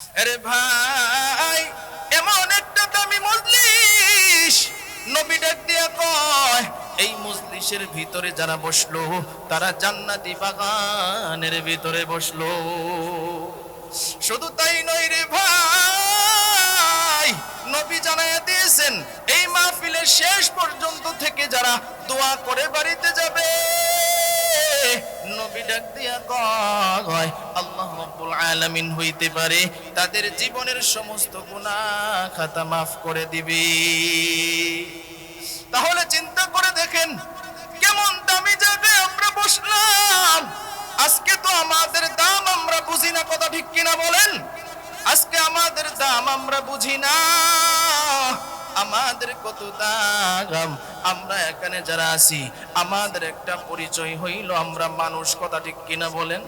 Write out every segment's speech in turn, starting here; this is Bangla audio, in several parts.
আরে ভাই, এমন একটা দামি মজলিস, নবী ডাক দিয়া কয় এই মজলিসের ভিতরে যারা বসলো তারা জান্নাতি বাগানের ভিতরে বসলো। শুধু তাই নয় রে ভাই, নবী জানায়া দিয়েছেন এই মাহফিলের শেষ পর্যন্ত থেকে যারা দোয়া করে বাড়িতে যাবে, নবী ডাক দিয়া কয় আল্লাহ রাব্বুল আলামিন হইতে পারে তাদের জীবনের সমস্ত গুনাহ খাতা মাফ করে দিবে। তাহলে চিন্তা করে দেখেন কেমন দামি জায়গায় আমরা বসলাম। আজকে তো আমাদের দাম আমরা বুঝি না, কথা ঠিক কিনা বলেন? আজকে আমাদের দাম আমরা বুঝি না, আমাদের কত দাম। আমরা এখানে যারা আছি আমাদের একটা পরিচয় হইল আমরা মানুষ, কথা ঠিক কিনা বলেন?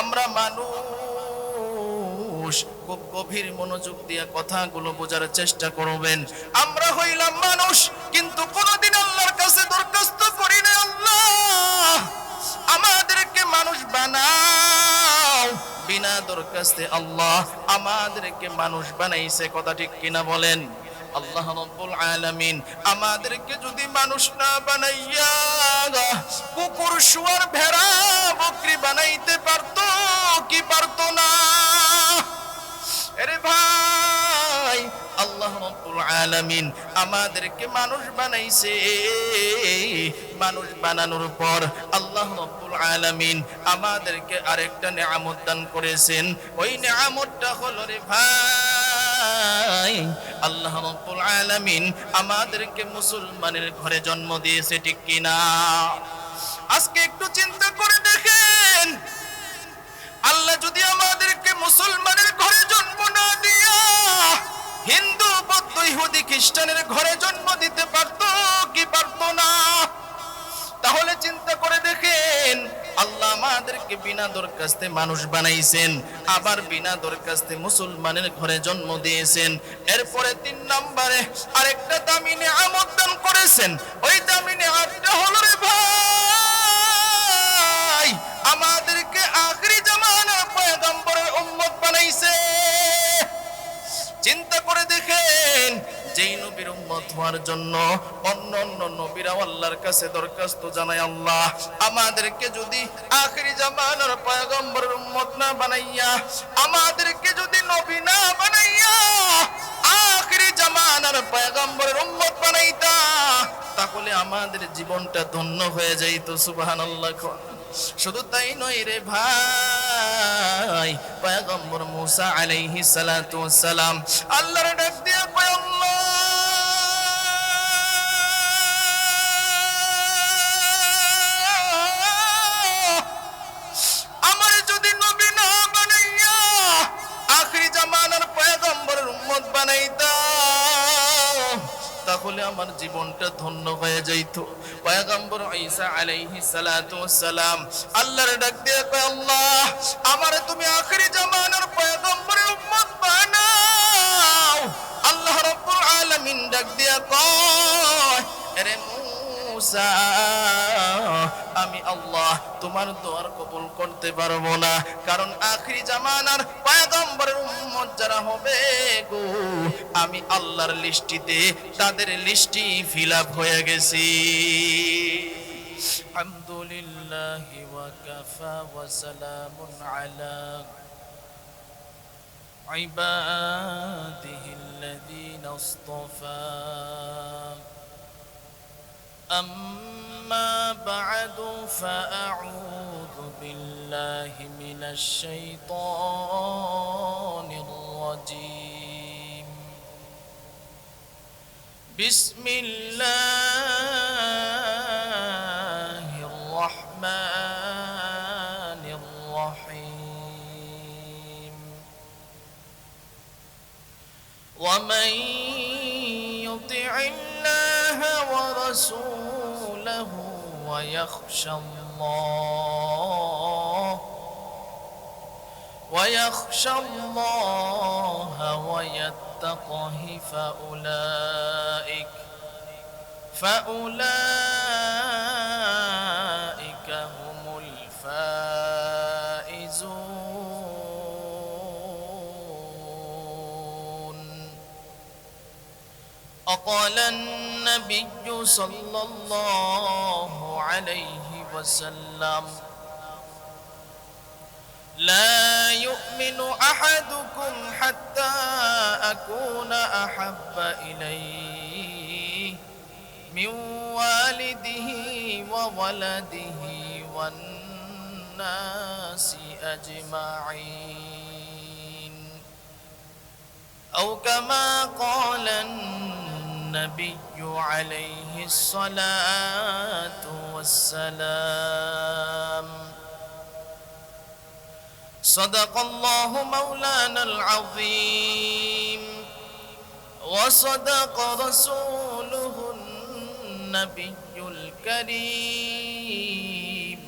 আমরা মানুষ। খুব গভীর মনোযোগ দিয়ে কথাগুলো বোঝার চেষ্টা করবেন। আমরা হইলাম মানুষ, কিন্তু কোনদিন আল্লাহর কাছে দরখাস্ত করি না আল্লাহ আমাদেরকে মানুষ বানাও। বিনা দরখাস্তে আল্লাহ আমাদেরকে মানুষ বানাইছে, কথা ঠিক কিনা বলেন? আল্লাহ রাব্বুল আলামিন আমাদেরকে যদি মানুষ না বানাইয়া কুকুর, শুয়োর, ভেড়া, বকরি বানাইতে পারতো কি পারতো না? আরে ভাই, আল্লাহ রাব্বুল আলামিন আমাদেরকে মানুষ বানাইছে। মানুষ বানানোর পর আল্লাহ রাব্বুল আলামিন আমাদেরকে আরেকটা নিয়ামত দান করেছেন। ওই নিয়ামতটা হলো রে ভাই, আল্লাহ রাব্বুল আলামিন আমাদেরকে মুসলমানের ঘরে জন্ম দিয়েছে, ঠিক কিনা? আজকে একটু চিন্তা করে দেখেন, আল্লাহ যদি আমাদেরকে মুসলমানের ঘরে জন্ম না দিয়া হিন্দু, বৌদ্ধ, ইহুদি, খ্রিস্টানের ঘরে জন্ম দিতে পারতো কি পারতো না? তাহলে চিন্তা করে দেখেন, আল্লাহ আমাদেরকে বিনা দরখাস্তে মানুষ বানাইছেন, আবার বিনা দরখাস্তে মুসলমানের ঘরে জন্ম দিয়েছেন। এরপরে 3 নম্বরে আরেকটা দামি নিয়ামত দান করেছেন। ওই দামি নিয়ামতটা হলো রে ভাই, আমাদেরকে আখিরি জামানার পয়গম্বরের উম্মত বানাইছে। চিন্তা করে দেখেন, যেই নবীর উম্মত হওয়ার জন্য অন্য অন্য নবীরা আল্লাহর কাছে দরখাস্ত জানায়, আল্লাহ আমাদেরকে যদি আখিরি জামানার পয়গম্বরের উম্মত না বানাইয়া, আমাদেরকে যদি নবী না বানাইয়া আখিরি জামানার পয়গম্বরের উম্মত বানাইতা, তাহলে আমাদের জীবনটা ধন্য হয়ে যাইত। সুবহানাল্লাহ। শুধু তাই নয় রে ভাই, পয়গম্বর মুসা আলাইহিস সালাতু ওয়াস সালাম আল্লাহর ডাক দিয়া কয়, আল্লাহ আমার যদি নবী না বানাইয়া আখিরি জামানার পয়গম্বরের উম্মত বানাইতা, তাহলে আমার জীবনটা ধন্য হয়ে যাইত। পয়গম্বর ঈসা আলাইহিস সালাতু ওয়াস সালাম আল্লাহর ডাক দিয়ে কয়, আল্লাহ আমারে তুমি আখিরি জামানার পয়গম্বরের উম্মত বানাও। আল্লাহ রাব্বুল আলামিন ডাক দিয়ে কয়, আরে মুসা, আমি আল্লাহ তোমার দোয়ার কবুল করতে পারবো না, কারণ আখিরি জামানার পয়গম্বরের উম্মত যারা হবে গো, আমি আল্লাহর লিস্টিতে তাদের লিস্টি ফিল আপ হয়ে গেছি। আলহামদুলিল্লাহি ওয়া কাফা ওয়া সালামুন আলা ইবাদিহিল্লাযীনা ইসতাফা। أما بعد فأعوذ بالله من الشيطان الرجيم. بسم الله الرحمن الرحيم. ومن يطع الله ورسوله ويخشى الله ويتقه فأولئك هم الفائزون. وقال النبي صلى الله عليه وسلم لا يؤمن أحدكم حتى أكون أحب إليه من والده وولده والناس أجمعين أو كما قال النبي عليه الصلاة والسلام صدق الله مولانا العظيم وصدق رسوله النبي الكريم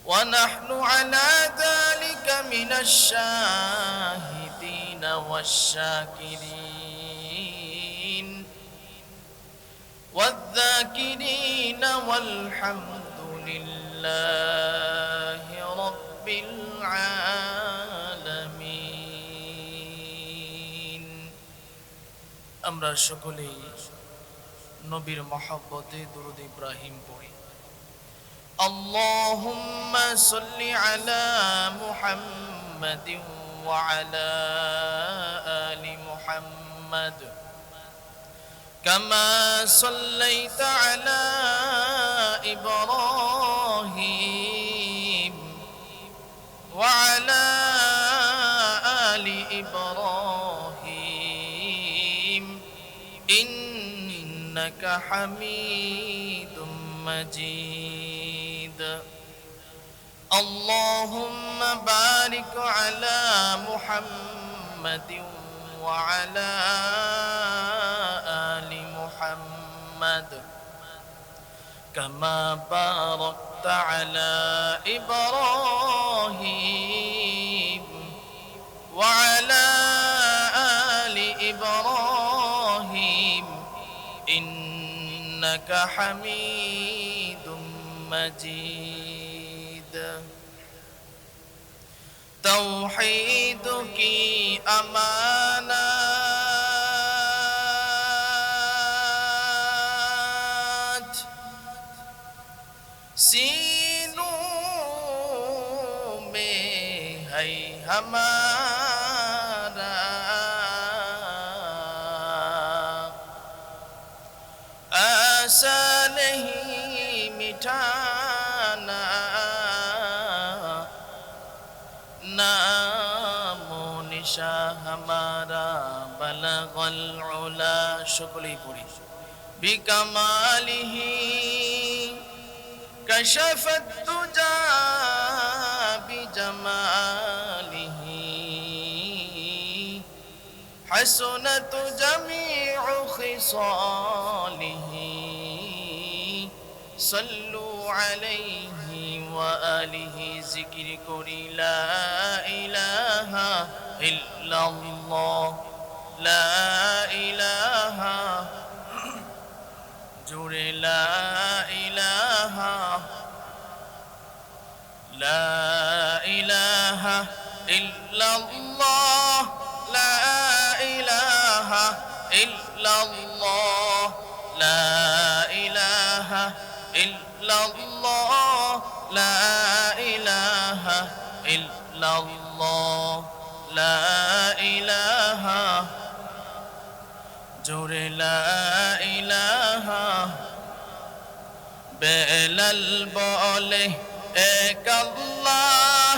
ونحن على ذلك من الشاهدين والشاكرين والذاكرين والحمد لله رب العالمين আমরা সকলেই নবীর মহব্বতে দুরূদ ইব্রাহিম পড়ি اللهم صل على محمد وعلى آل محمد كما صليت على إبراهيم وعلى آل إبراهيم إنك حميد مجيد اللهم بارك على محمد وعلى آل محمد كما باركت على إبراهيم وعلى آل إبراهيم إنك حميد مجيد توحيدك أمانات सीनों में है हमारा आशा नहीं मिटाना नामो निशा हमारा बलगल उला शुक्ली पूरी बिकमालिही كشف الدجى بجماله حسنت جميع خصاله صلوا عليه وآله ذكر كري لا إله إلا الله لا إله جوري لا إله لا إله إلا الله لا إله إلا الله لا إله إلا الله لا إله إلا الله لا إله جوري لا إله বেলাল বলে এক আল্লাহ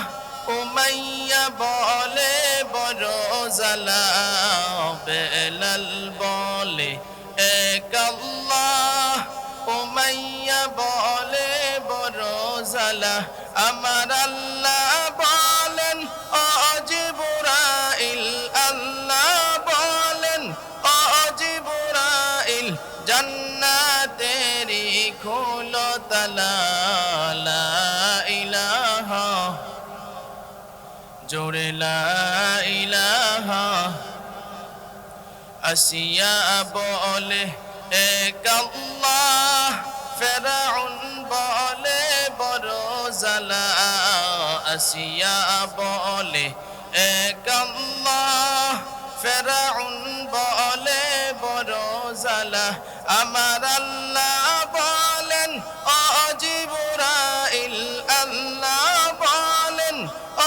উমাইয়া বলে বড় জালা বেলাল বলে এক আল্লাহ উমাইয়া বলে বড় জালা আমার আল্লাহ বলেন ও জিবরাইল আল্লাহ বলেন ও জিবরাইল জান্নাতেরি খোলো তালা লা ইলাহা জোরে লা ইলাহা আসিয়া বলে এক আল্লাহ ফেরাউন বলে বড় জালা আসিয়া বলে এক আল্লাহ ফেরাউন বলে আল্লাহ বলেন ও জিবরাইল, আল্লাহ বলেন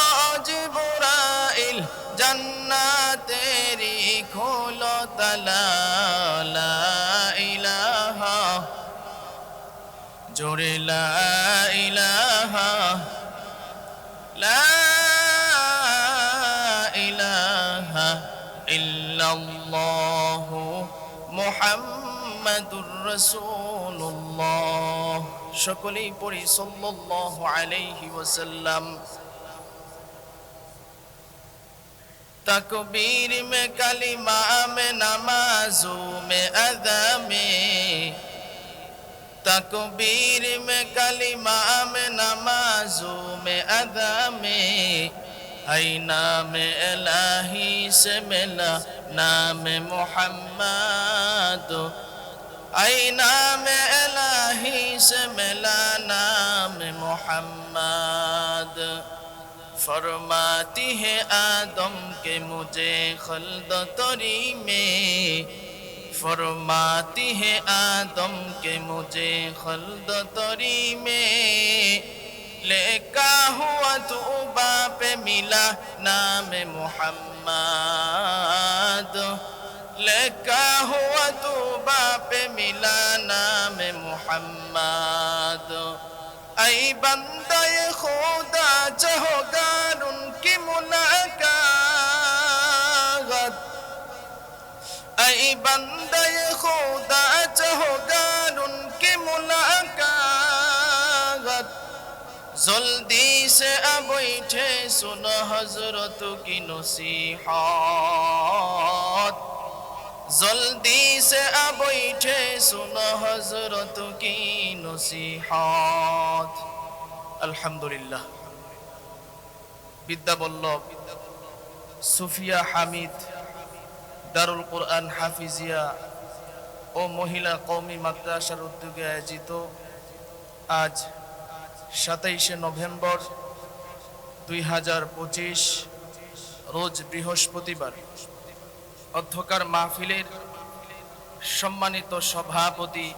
ও জিবরাইল, জান্নাতেরি খোলো তালা, লা ইলাহা, জোরে লা ইলাহা, লা ইলাহা ইল্লাল্লাহু মুহাম্মাদুর রাসূলুল্লাহ। সকলেই পড়ি সাল্লাল্লাহু আলাইহি ওয়াসাল্লাম। तकबीर में कलिमा में नमाजों में अदा में, तकबीर में कलिमा में नमाजों में अदा में, ऐ नाम इलाही से मिला नाम मुहम्मद, ऐ नाम इलाही से मिला नाम मुहम्मद। फरमाती है आदम के मुझे खल्द तरी में, फरमाती है आदम के मुझे खल्द तरी में, लेका हुआ तौबा पे मिला नाम मुहम्मद, लेका हुआ तौबा पे मिला नाम मुहम्मद। ऐ बंदे खुदा चाहोगार उनकी मुलाकात, ऐ बंदे खुदा चाहोगार उनकी मुलाकात, जल्दी से अब बैठे सुनो हजरत की नसीहत, जल्दी से अब बैठे सुनो हजरत की नसीहत। अल्हम्दुलिल्लाह। বিদ্যা বল্লভ সুফিয়া হামিদ দারুল কোরআন হাফিজিয়া ও মহিলা কওমি মাদ্রাসার উদ্যোগে আয়োজিত আজ 27শে নভেম্বর 2025 রোজ বৃহস্পতিবার অধ্যকার মাহফিলের সম্মানিত সভাপতি,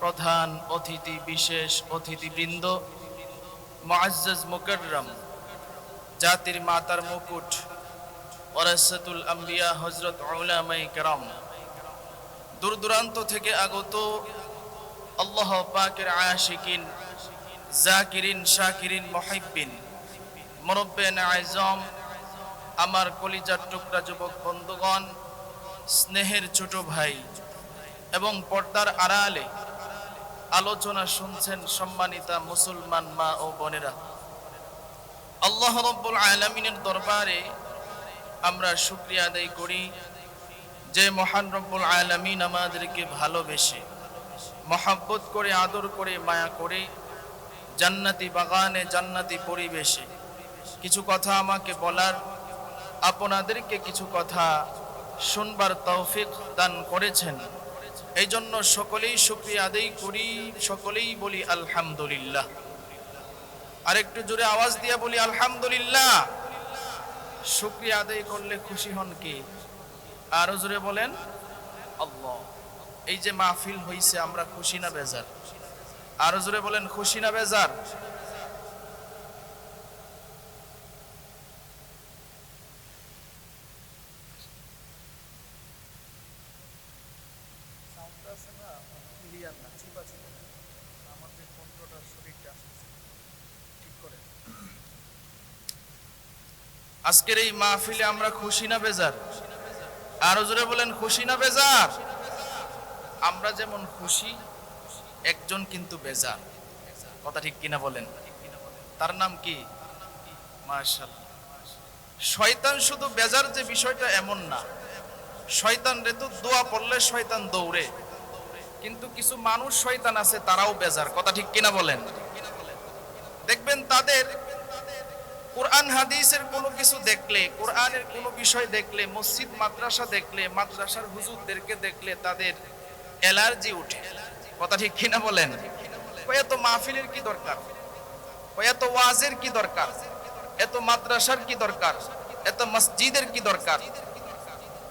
প্রধান অতিথি, বিশেষ অতিথিবৃন্দ, মুআজ্জাজ মুকাররম, জাতির মাতার মুকুট, ওয়ারাসাতুল আম্বিয়া হযরত উলামায়ে কেরাম, দূর দূরান্ত থেকে আগত আল্লাহ পাকের আশিকিন, জাকিরিন, শাকিরিন, মুহিব্বিন, মুরব্বিয়ান আযম, আমার কলিজার টুকরা যুবক বন্ধুগণ, স্নেহের ছোট ভাই এবং পর্দার আড়ালে আলোচনা শুনছেন সম্মানিতা মুসলমান মা ও বোনেরা, আল্লাহ রাব্বুল আলামিনের দরবারে আমরা শুকরিয়া আদায় করি যে মহান রব্বুল আলামিন আমাদেরকে ভালোবেসে, মহব্বত করে, আদর করে, মায়া করে জান্নাতি বাগানে, জান্নাতি পরিবেশে কিছু কথা আমাকে বলার, আপনাদেরকে কিছু কথা শুনবার তৌফিক দান করেছেন। এই জন্য সকলেই শুকরিয়া আদায় করি, সকলেই বলি আলহামদুলিল্লাহ। আরেকটু জোরে আওয়াজ দিয়ে বলি আলহামদুলিল্লাহ। শুকরিয়া আদায় করলে খুশি হন কে? আরো জোরে বলেন আল্লাহ। এই যে মাহফিল হইছে, আমরা খুশি না বেজার? আরো জোরে বলেন খুশি না বেজার? আজকের এই মাহফিলে আমরা খুশি না বেজার? আরো জোরে বলেন খুশি না বেজার? আমরা যেমন খুশি, একজন কিন্তু বেজার। কথা ঠিক কিনা বলেন? তার নাম কি? মাশাআল্লাহ। শয়তান শুধু বেজার যে বিষয়টা এমন না, শয়তান রে তো দোয়া পড়লে শয়তান দৌড়ে, কিন্তু কিছু মানুষ শয়তান আছে তারাও বেজার। কথা ঠিক কিনা বলেন? দেখবেন তাদের কোরআন হাদিসের কোনো কিছু দেখলে, কোরআনের কোনো বিষয় দেখলে, মসজিদ মাদ্রাসা দেখলে, মাদ্রাসার হুজুরদেরকে দেখলে তাদের অ্যালার্জি উঠে। কথা ঠিক কিনা বলেন? এত মাহফিলের কি দরকার? এত ওয়াজের কি দরকার? এত মাদ্রাসার কি দরকার? এত মসজিদের কি দরকার?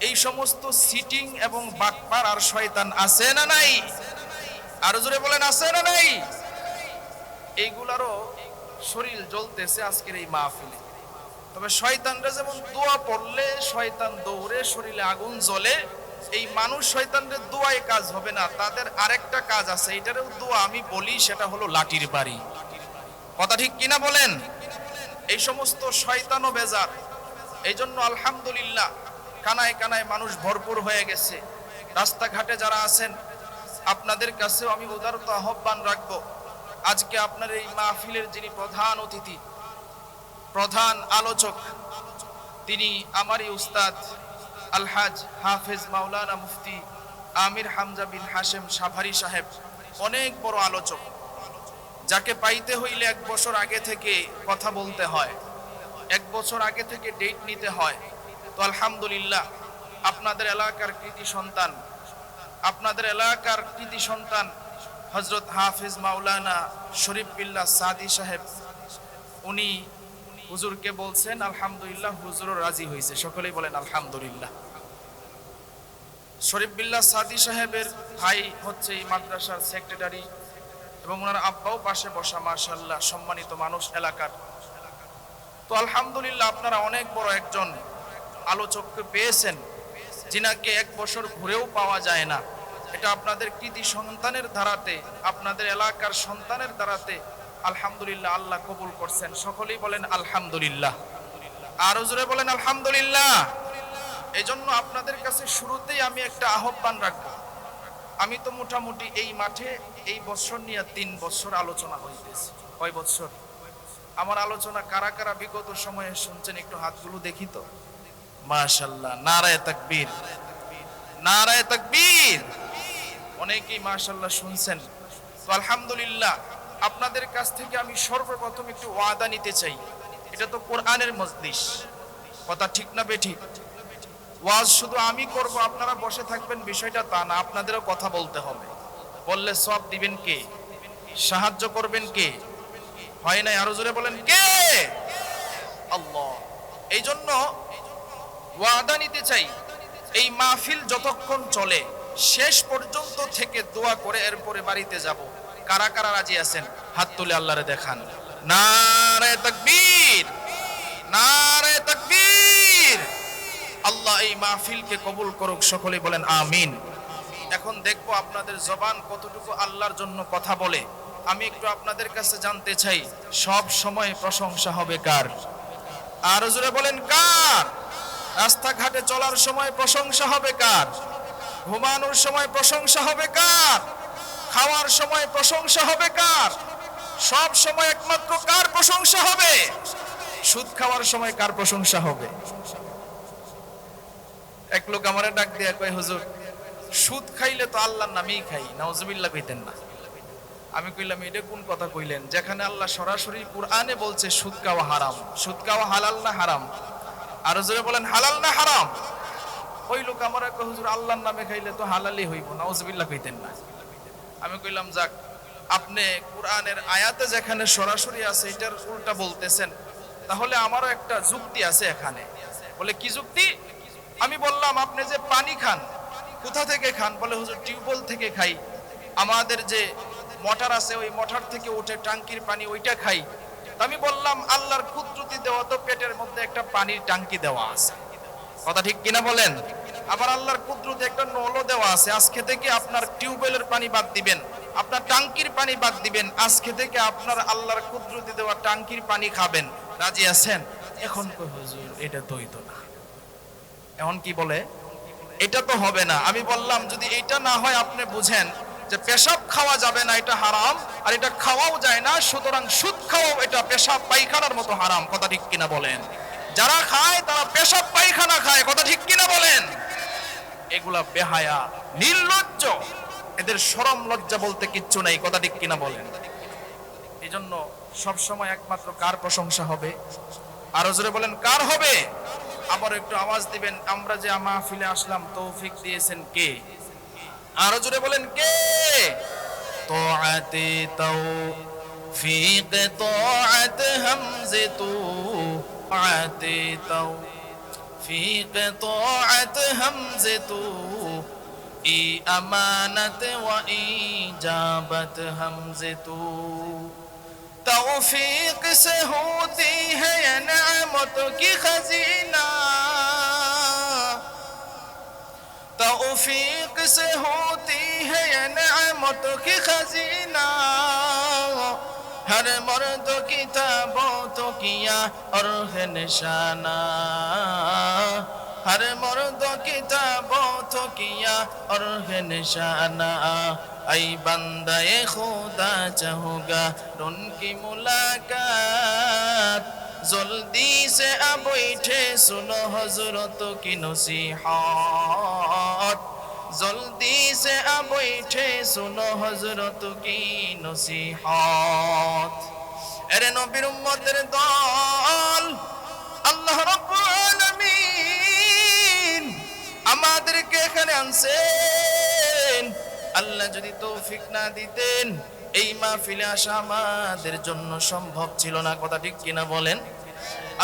এই সমস্ত সিটিং এবং বাটপার আর শয়তান আছে না নাই? আর জোরে বলেন আছে না নাই? এইগুলারও শরীর জ্বলতেছে আজকের এই মাহফিলে। তবে শয়তানরা যেমন দোয়া পড়লে শয়তান দৌড়ে শরীরে আগুন জ্বলে, এই মানুষ শয়তানদের দোয়ায় কাজ হবে না, তাদের আরেকটা কাজ আছে, এটারও দোয়া আমি বলি, সেটা হলো লাঠির বাড়ি। কথা ঠিক কিনা বলেন? এই সমস্ত শয়তানও বেজার। এই জন্য আলহামদুলিল্লাহ কানায় কানায় মানুষ ভরপুর হয়ে গেছে। রাস্তাঘাটে যারা আছেন আপনাদের কাছেও আমি উদারত আহ্বান রাখবো, আজকে আপনার এই মাহফিলের যিনি প্রধান অতিথি, প্রধান আলোচক, তিনি আমারই উস্তাদ আলহাজ হাফেজ মাওলানা মুফতি আমির হামজা বিন হাশেম সাভারি সাহেব, অনেক বড় আলোচক, যাকে পাইতে হইলে 1 বছর আগে থেকে কথা বলতে হয়, 1 বছর আগে থেকে ডেট নিতে হয়। তো আলহামদুলিল্লাহ আপনাদের এলাকার কৃতি সন্তান, আপনাদের এলাকার কৃতি সন্তান হযরত হাফেজ মাওলানা শরীফ বিল্লাহ সাদি সাহেব, উনি হুজুরকে বলছেন, আলহামদুলিল্লাহ হুজুরও রাজি হয়েছে। সকলেই বলেন আলহামদুলিল্লাহ। শরীফ বিল্লাহ সাদি সাহেবের ভাই হচ্ছে এই মাদ্রাসার সেক্রেটারি এবং ওনার আব্বাও পাশে বসা, মাশাআল্লাহ সম্মানিত মানুষ এলাকার। তো আলহামদুলিল্লাহ আপনারা অনেক বড় একজন আলোচককে পেয়েছেন, যিনাকে 1 বছর ঘুরেও পাওয়া যায় না। এটা আপনাদের কৃতি সন্তানের ধারাতে, আপনাদের এলাকার সন্তানের ধারাতে আলহামদুলিল্লাহ আল্লাহ কবুল করছেন। সকলেই বলেন আলহামদুলিল্লাহ, আরো জোরে বলেন আলহামদুলিল্লাহ। এই জন্য আপনাদের কাছে শুরুতেই আমি একটা আহ্বান রাখবো। আমি তো মোটামুটি এই মাঠে এই বছর নিয়ে 3 বছর আলোচনা হইতেছে। কয় বছর? আমার আলোচনা কারা কারা বিগত সময়ে শুনছেন একটু হাতগুলো দেখি তো। মাশাআল্লাহ, নারায়ে তাকবীর, নারায়ে তাকবীর। অনেকেই মাশাআল্লাহ শুনছেন। তো আলহামদুলিল্লাহ আপনাদের কাছ থেকে আমি সর্বপ্রথম একটু ওয়াদা নিতে চাই। এটা তো কোরআনের মজলিস, কথা ঠিক না বেঠিক? ওয়াজ শুধু আমি করব, আপনারা বসে থাকবেন বিষয়টা তা না, আপনাদেরও কথা বলতে হবে। বললে সওয়াব দিবেন কে? সাহায্য করবেন কে? হয় নাই? আরো জোরে বলেন কে? আল্লাহ। এই জন্য ওয়াদা নিতে চাই, এই মাহফিল যতক্ষণ চলে শেষ পর্যন্ত থেকে দোয়া করে এরপরে বাড়িতে যাব। কারা কারা রাজি আছেন হাত তুলে আল্লাহরে দেখান। নারায়ে তাকবীর, নারায়ে তাকবীর। আল্লাহ এই মাহফিলকে কবুল করুক, সকলে বলেন আমিন। এখন দেখবো আপনাদের জবান কতটুকু আল্লাহর জন্য কথা বলে। আমি একটু আপনাদের কাছে জানতে চাই, সব সময় প্রশংসা হবে কার? আর জোরে বলেন কার? রাস্তাঘাটে চলার সময় প্রশংসা হবে কার? ঘুমানোর সময় প্রশংসা হবে কার? খাওয়ার সময় প্রশংসা হবে কার? সব সময় একমাত্র কার প্রশংসা হবে? সুদ খাওয়ার সময় কার প্রশংসা হবে? এক লোক আমারে ডাক দিয়া কয়, হুজুর সুদ খাইলে তো আল্লাহর নামেই খাই, নাউজুবিল্লাহ কইতেন না? আমি কইলাম এটা কোন কথা কইলেন, যেখানে আল্লাহ সরাসরি কোরআনে বলছে সুদ খাওয়া হারাম। সুদ খাওয়া হালাল না হারাম? আর জোরে বলেন হালাল না হারাম? ওই লোক আমারে কয়, হুজুর আল্লাহর নামে খাইলে তো হালালই হইব, নাউজুবিল্লাহ কইতেন না? আমি কইলাম যাক, আপনি কোরআনের আয়াতে যেখানে সরাসরি আছে এটার উল্টা বলতেছেন, তাহলে আমারও একটা যুক্তি আছে এখানে। বলে কি যুক্তি? আমি বললাম আপনি যে পানি খান কোথা থেকে খান? বলে হুজুর টিউবওয়েল থেকে খাই, আমাদের যে মোটর আছে ওই মোটর থেকে ওঠে টাঙ্কির পানি, ওইটা খাই। আমি বললাম আল্লাহর কুদরতি দেওয়া তো পেটের মধ্যে একটা পানির টাঙ্কি দেওয়া আছে, কথা ঠিক কিনা বলেন? আবার আল্লাহর কুদরতে একটা নলও দেওয়া আছে। আজকে থেকে আপনার টিউবওয়েলের পানি বাদ দিবেন, আপনার টাঙ্কির পানি বাদ দিবেন, আজকে থেকে আপনার আল্লাহর কুদরতি দেওয়া টাঙ্কির পানি খাবেন। রাজি আছেন? এখন কই হুজুর এটা তো হইতো না। এখন কি বলে? এটা তো হবে না। আমি বললাম যদি এটা না হয় আপনি বুঝেন যে পেশাব খাওয়া যাবে না, এটা হারাম, আর এটা খাওয়াও যায় না, সুতরাং সুদ খাওয়াও এটা পেশাব পায়খানার মতো হারাম, কথা ঠিক কিনা বলেন? যারা খায় তারা পেশাব পায়খানা খায়, কথা ঠিক কিনা বলেন? এগুলা বেহায়া, নির্লজ্জ, এদের শরম লজ্জা বলতে কিচ্ছু নাই, কথা ঠিক কিনা বলেন? এই জন্য সবসময় একমাত্র কার প্রশংসা হবে? আরো জোরে বলেন কার হবে? আবার একটু আওয়াজ দিবেন। আমরা যে মাহফিলে আসলাম তৌফিক দিয়েছেন কে? আরো জোরে বলেন কে? তোআতে তৌফিক, তোআত হামজে তোআতে তৌফিক, তোআত হামজে তো ই আমানত ওয়া ইজাবত हमसे तू तौफीक से होती है ये नेमतों की खजीना तौफीक से होती है ये नेमतों की खजीना हर मर्द की ताबूतों किया और है निशाना हर मर्द की ताबूतों किया और है निशाना ऐ बंदे खुदा चाहूँगा उनकी मुलाकात जल्दी से अब बैठे सुनो हजरतों की नसीहत जल्दी से अब बैठे सुनो हजरतों की नसीहत এরে নবীর উম্মতের দল আল্লাহ রাব্বুল আলামিন আমাদেরকে এখানে আনছেন আল্লাহ যদি তৌফিক না দিতেন এই মাহফিলে আসা আমাদের জন্য সম্ভব ছিল না কথা ঠিক কিনা বলেন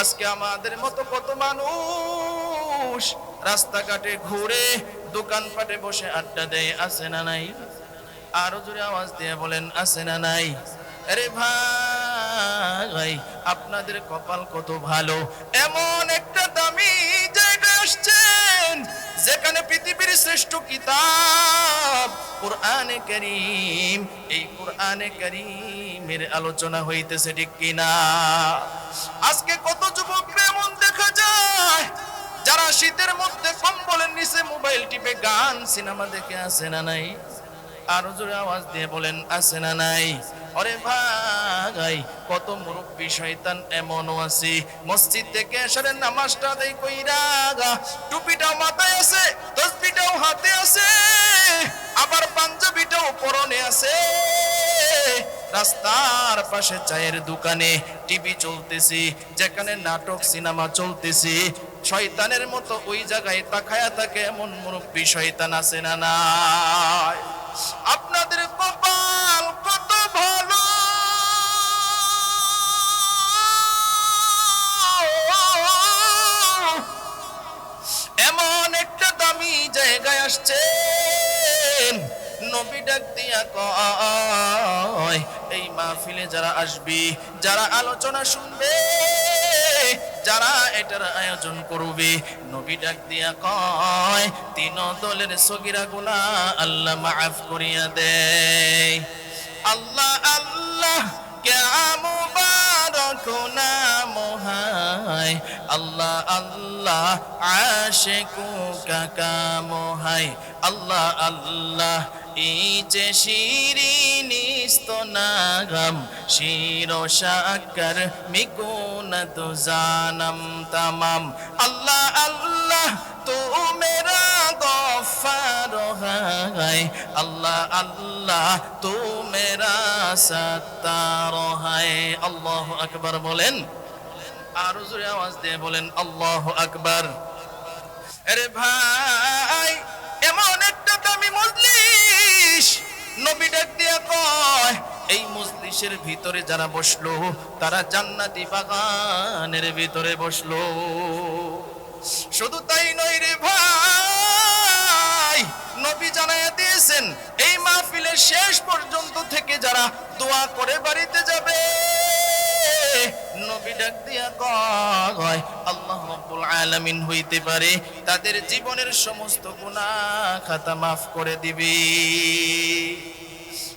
আজকে আমাদের মতো কত মানুষ রাস্তাঘাটে ঘুরে দোকানপাটে বসে আড্ডা দেয় আছে না নাই আরো জোরে আওয়াজ দিয়ে বলেন আছে না নাই আরে ভাই আপনাদের কপাল কত ভালো এমন একটা দামি জায়গায় আসছেন যেখানে পৃথিবীর শ্রেষ্ঠ কিতাব কুরআনে কারীম এই কুরআনে কারীমের আলোচনা হইতেছে ঠিক কিনা আজকে কত যুবক এমন দেখা যায় যারা শীতের মধ্যে কম্বলের নিচে মোবাইল টিপে গান সিনেমা দেখে আছে না নাই আরো জোরে আওয়াজ দিয়ে বলেন আছে না নাই আরে ভাই কত মুরব্বি শয়তান এমনও আছে মসজিদ থেকে এসে নামাজটা দেই কইরা টুপিটাও মাথায় আছে তাসবিহটাও হাতে আছে আবার পাঞ্জাবিটাও পরনে আছে রাস্তার পাশে চায়ের দোকানে টিভি চলতেছে যেখানে নাটক সিনেমা চলতেছে শয়তানের মতো ওই জায়গায় তাকায়া থাকে এমন মুরব্বি শয়তান আছে না নাই আপনাদের কপাল কত ভালো এমন একটা দামি জায়গায় আসছেন নবী ডাক দিয়া কয় এই মাহফিলে যারা আসবে যারা আলোচনা শুনবে যারা এটার আয়োজন করবে নবী ডাক দিয়া কয় তিন দলের সগীরা গুনাহ আল্লাহ মাফ করিয়া দেয় আল্লাহ আল্লাহ क्या मुबारक नाम है अल्लाह अल्लाह आशिकों का काम है अल्लाह अल्लाह ইচে শিরিনিস্ত নাগম শিরো শাকর মিকুনত জানম তমাম আল্লাহ আল্লাহ তো মেরা গফার है अल्लाह अल्लाह तो मेरा सत्तार है अल्लाह আকবার বলেন আর জোরে আওয়াজ দিয়ে বলেন আল্লাহু আকবার আরে ভাই এমন একটা দামি মজলিস নবী ডাক দিয়া কয় এই মজলিসের ভিতরে যারা বসলো তারা জান্নাতি বাগানের ভিতরে বসলো শুধু তাই নয় রে ভাই নবী জানায়া দিয়েছেন এই মাহফিলের শেষ পর্যন্ত থেকে যারা দোয়া করে বাড়িতে যাবে নবী ডাক দিয়া কয় আল্লাহ রাব্বুল আলামিন হইতে পারে তাদের জীবনের সমস্ত গুনাহ খাতা maaf করে দিবে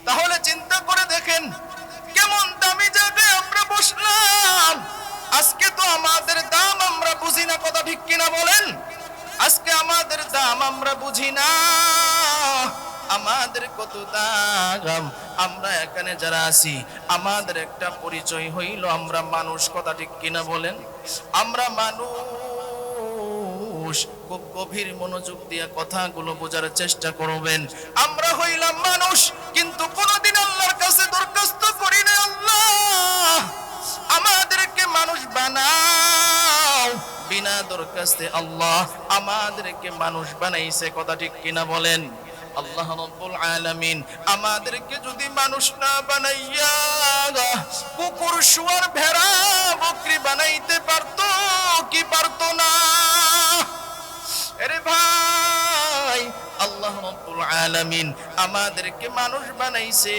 তাহলে চিন্তা করে দেখেন কেমন দামি জায়গায় আমরা বসলাম আজকে তো আমাদের দাম আমরা বুঝি না কথা ঠিক কিনা বলেন আজকে আমাদের দাম আমরা বুঝি না আমাদের কত দাম আমরা এখানে যারা আছি আমাদের একটা পরিচয় হইল আমরা মানুষ কথা ঠিক কিনা বলেন আমরা মানুষ খুব গভীর মনোযোগ দিয়ে কথাগুলো বোঝার চেষ্টা করবেন আমরা হইলাম মানুষ কিন্তু কোনদিন আল্লাহর কাছে দরখাস্ত করি না আল্লাহ আমাদেরকে মানুষ বানাও বিনা দরখাস্তে আল্লাহ আমাদেরকে মানুষ বানাইছে কথা ঠিক কিনা বলেন আল্লাহ রাব্বুল আলামিন আমাদেরকে যদি মানুষ না বানাইয়া কুকুর শুয়োর ভেড়া বকরি বানাইতে পারতো কি পারতো না আরে ভাই আল্লাহ রাব্বুল রব্বুল আলামিন আমাদেরকে মানুষ বানাইছে।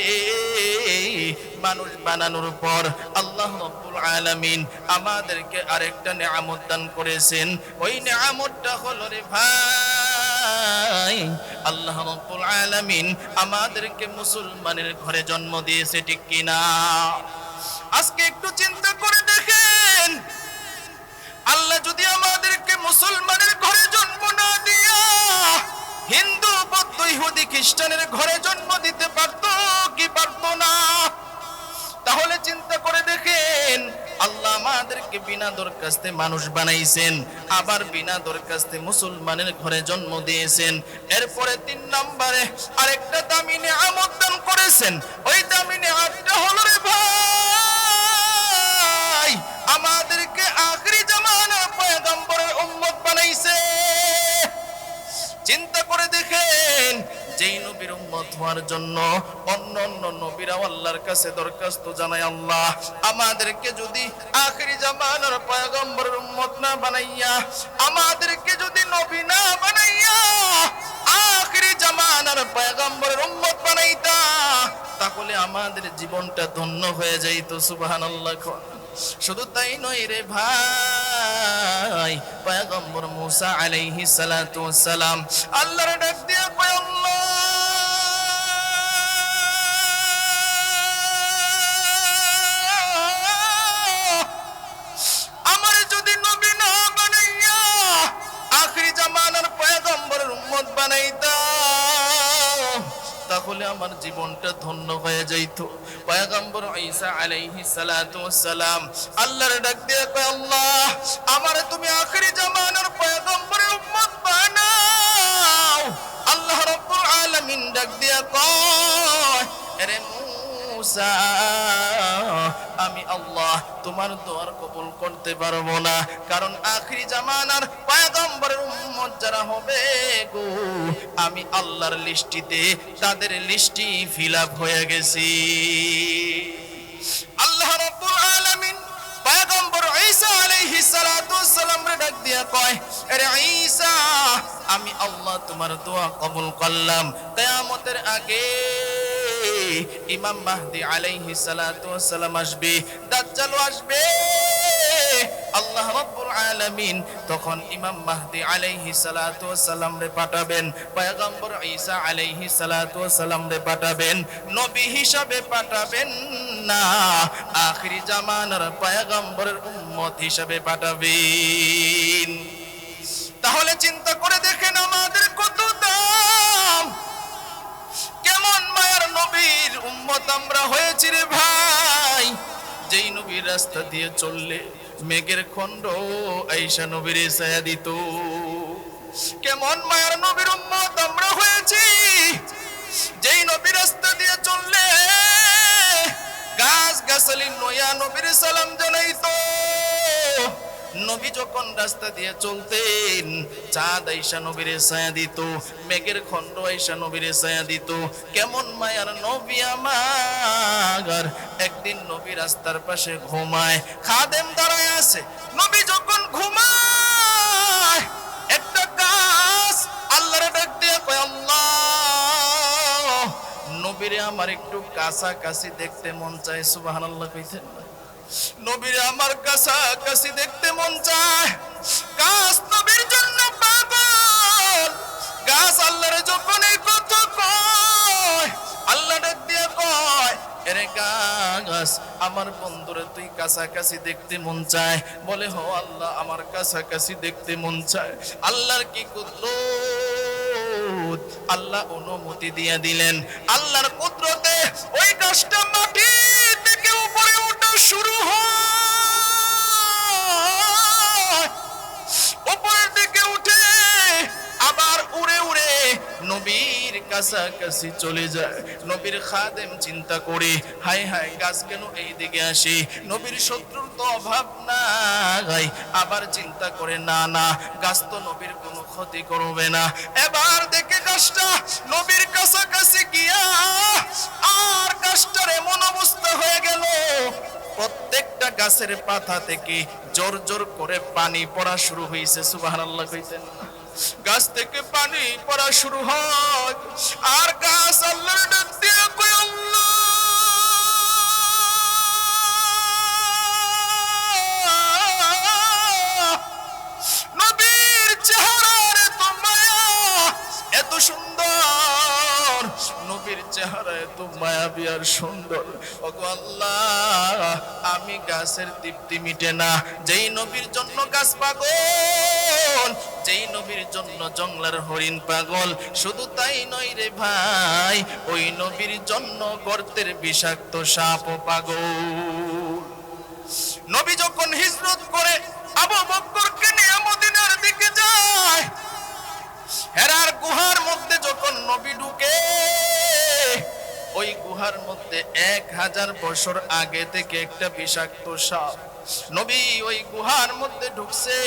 মানুষ বানানোর পর আল্লাহ রব্বুল আলামিন আমাদেরকে আরেকটা নিয়ামত দান করেছেন। ওই নিয়ামতটা হলো রে ভাই, আল্লাহ রব্বুল আলামিন আমাদেরকে মুসলমানের ঘরে জন্ম দিয়েছে, ঠিক কিনা? আজকে একটু চিন্তা করে দেখেন, আল্লাহ যদি আমাদেরকে মুসলমানের ঘরে জন্ম না দিয়া হিন্দু, বৌদ্ধ, ইহুদি, খ্রিস্টানের ঘরে জন্ম দিতে পারতো কি পারতো না? তাহলে চিন্তা করে দেখেন, আল্লাহ আমাদেরকে বিনা দরখাস্তে মানুষ বানাইছেন, আবার বিনা দরখাস্তে মুসলমানের ঘরে জন্ম দিয়েছেন। এরপরে 3 নম্বরে আরেকটা দামি নিয়ামত দান করেছেন। ওই দামি নিয়ামতটা হলো রে ভাই, আমাদেরকে আখিরি জামানার পয়গম্বরের উম্মত বানাইছে। চিন্তা করে দেখেন, যেই নবীর উম্মত হওয়ার জন্য অন্য অন্য নবীরাও আল্লাহর কাছে দরখাস্ত জানায়, আল্লাহ আমাদেরকে যদি আখিরি জামানার পয়গম্বরের উম্মত না বানাইয়া, আমাদেরকে যদি নবী না বানাইয়া আখিরি জামানার পয়গম্বরের উম্মত বানাইতা, তাহলে আমাদের জীবনটা ধন্য হয়ে যাইত। সুবহানাল্লাহ। শুধু তাই নয় রে ভাই, পয়গম্বর মুসা আলাইহিস সালাতু ওয়াস সালাম আল্লাহর ডাক দিয়া কয়, আল্লাহ আমার যদি নবী না বানাইয়া আখিরি জামানার পয়গম্বরের উম্মত বানাইতা, তাহলে আমার জীবনটা ধন্য হয়ে যাইত। পয়গম্বর ঈসা আলাইহিস সালাতু ওয়াস সালাম আল্লাহর ডাক দিয়ে কয়, আল্লাহ আমারে তুমি আখিরি জামানার পয়গম্বরের উম্মত বানাও। আল্লাহ রাব্বুল আলামিন ডাক দিয়ে কয়, আরে মুসা, আমি আল্লাহ তোমার দোয়ার কবুল করতে পারবো না, কারণ আখিরি জামানার পয়গম্বরের উম্মত যারা হবে গো, আমি আল্লাহর লিস্টিতে তাদের লিস্টি ফিল আপ হয়ে গেছি। আল্লাহ রাব্বুল আলামিন পয়গম্বর ঈসা আলাইহিস সালাতু ওয়াস সালাম রে ডাক দিয়া কয়, আরে ঈসা, আমি আল্লাহ তোমার দোয়া কবুল করলাম। কিয়ামতের আগে ইমাম মাহদি আলাইহিস সালাতু ওয়াস সালাম আসবে, দাজ্জাল আসবে। আল্লাহ রাব্বুল আলামিন তখন ইমাম মাহদি আলাইহিস সালাতু ওয়াস সালাম রে পাঠাবেন, পয়গম্বর ঈসা আলাইহিস সালাতু ওয়াস সালাম রে পাঠাবেন, নবী হিসাবে পাঠাবেন না, আখিরি জামানার পয়গম্বরের উম্মত হিসাবে পাঠাবেন। তাহলে চিন্তা করে দেখেন আমাদের কত দাম, কেমন মায়ার নবীর উম্মত আমরা হয়েছি রে ভাই। যেই নবীর রাস্তা দিয়ে চললে মেঘের খণ্ড আইসা নবীর ছায়া দিত। কেমন মায়ার নবীর উম্মত আমরা হয়েছি, যেই নবীর রাস্তা দিয়ে চললে গাছ গাছালি নয়া নবীর সালাম জানাইতো। নবী যখন রাস্তা দিয়ে চলতেন, চাঁদ আইসা নবীর ছায়া দিত, মেঘের খণ্ড আইসা নবীর ছায়া দিত। কেমন মায়ার নবী আমার। একদিন নবী রাস্তার পাশে ঘুমায়, খাদেম দাঁড়ায় আছে। নবী যখন ঘুমায়, একটা গাছ আল্লাহর ডাক দিয়ে কয়, আল্লাহ নবীরে আমার একটু কাছাকাছি দেখতে মন চায়। সুবহানাল্লাহ কইতেন, নবীরে আমার কাছাকাছি দেখতে মন চায়। গাছ নবীর জন্য পাগল। গাছ আল্লাহর যখন এই কথা কয়, আল্লাহ ডাক দিয়ে কয়, এরে গাছ, আমার বন্ধুরে তুই কাছাকাছি দেখতে মন চায়? বলে, হো আল্লাহ, আমার কাছাকাছি দেখতে মন চায়। আল্লাহর কি কুদরত! আল্লাহ অনুমতি দিয়ে দিলেন। আল্লাহর কুদরতে ওই গাছটা মাটি থেকে উপরে ওঠা শুরু হয়, উপরের দিকে উঠে আবার উড়ে উড়ে নবীর কাছাকাছি চলে যায়। নবীর খাদেম চিন্তা করে, হায় হায়, গাছ কেন এই দিকে আসে? নবীর শত্রুর তো অভাব নাই। আবার চিন্তা করে, না না, গাছ তো নবীর কোনো ক্ষতি করবে না। এবার দেখে গাছটা নবীর কাছাকাছি গিয়া আর গাছটার এমন অবস্থা হয়ে গেল, প্রত্যেকটা একটা গাছের পাতা থেকে জোর জোর করে পানি পড়া শুরু হয়েছে। সুবহানাল্লাহ কইতেন। গাছ থেকে পানি পড়া শুরু হয়, আর গাছ আল্লাহর ডাক দিয়ে কই, আল্লাহ নবীর চেহারার এত মায়া, এত সুন্দর, নবীর চেহারা এত মায়াবী আর সুন্দর। ওগো আল্লাহ, আমি গাছের তৃপ্তি মিটে না, যেই নবীর জন্য গাছ পাগল, যেই নবীর জন্য জঙ্গলার হরিণ পাগল। শুধু তাই নয় রে ভাই, ওই নবীর জন্য গর্তের বিষাক্ত সাপও পাগল। নবী যখন হিজরত করে আবু বকরকে নিয়ে মদিনার দিকে যায়, হেরার গুহার মধ্যে যখন নবী ঢুকে, ওই গুহার মধ্যে 1000 বছর আগে থেকে একটা বিষাক্ত সাপ, নবী ওই গুহার মধ্যে ঢুকছে।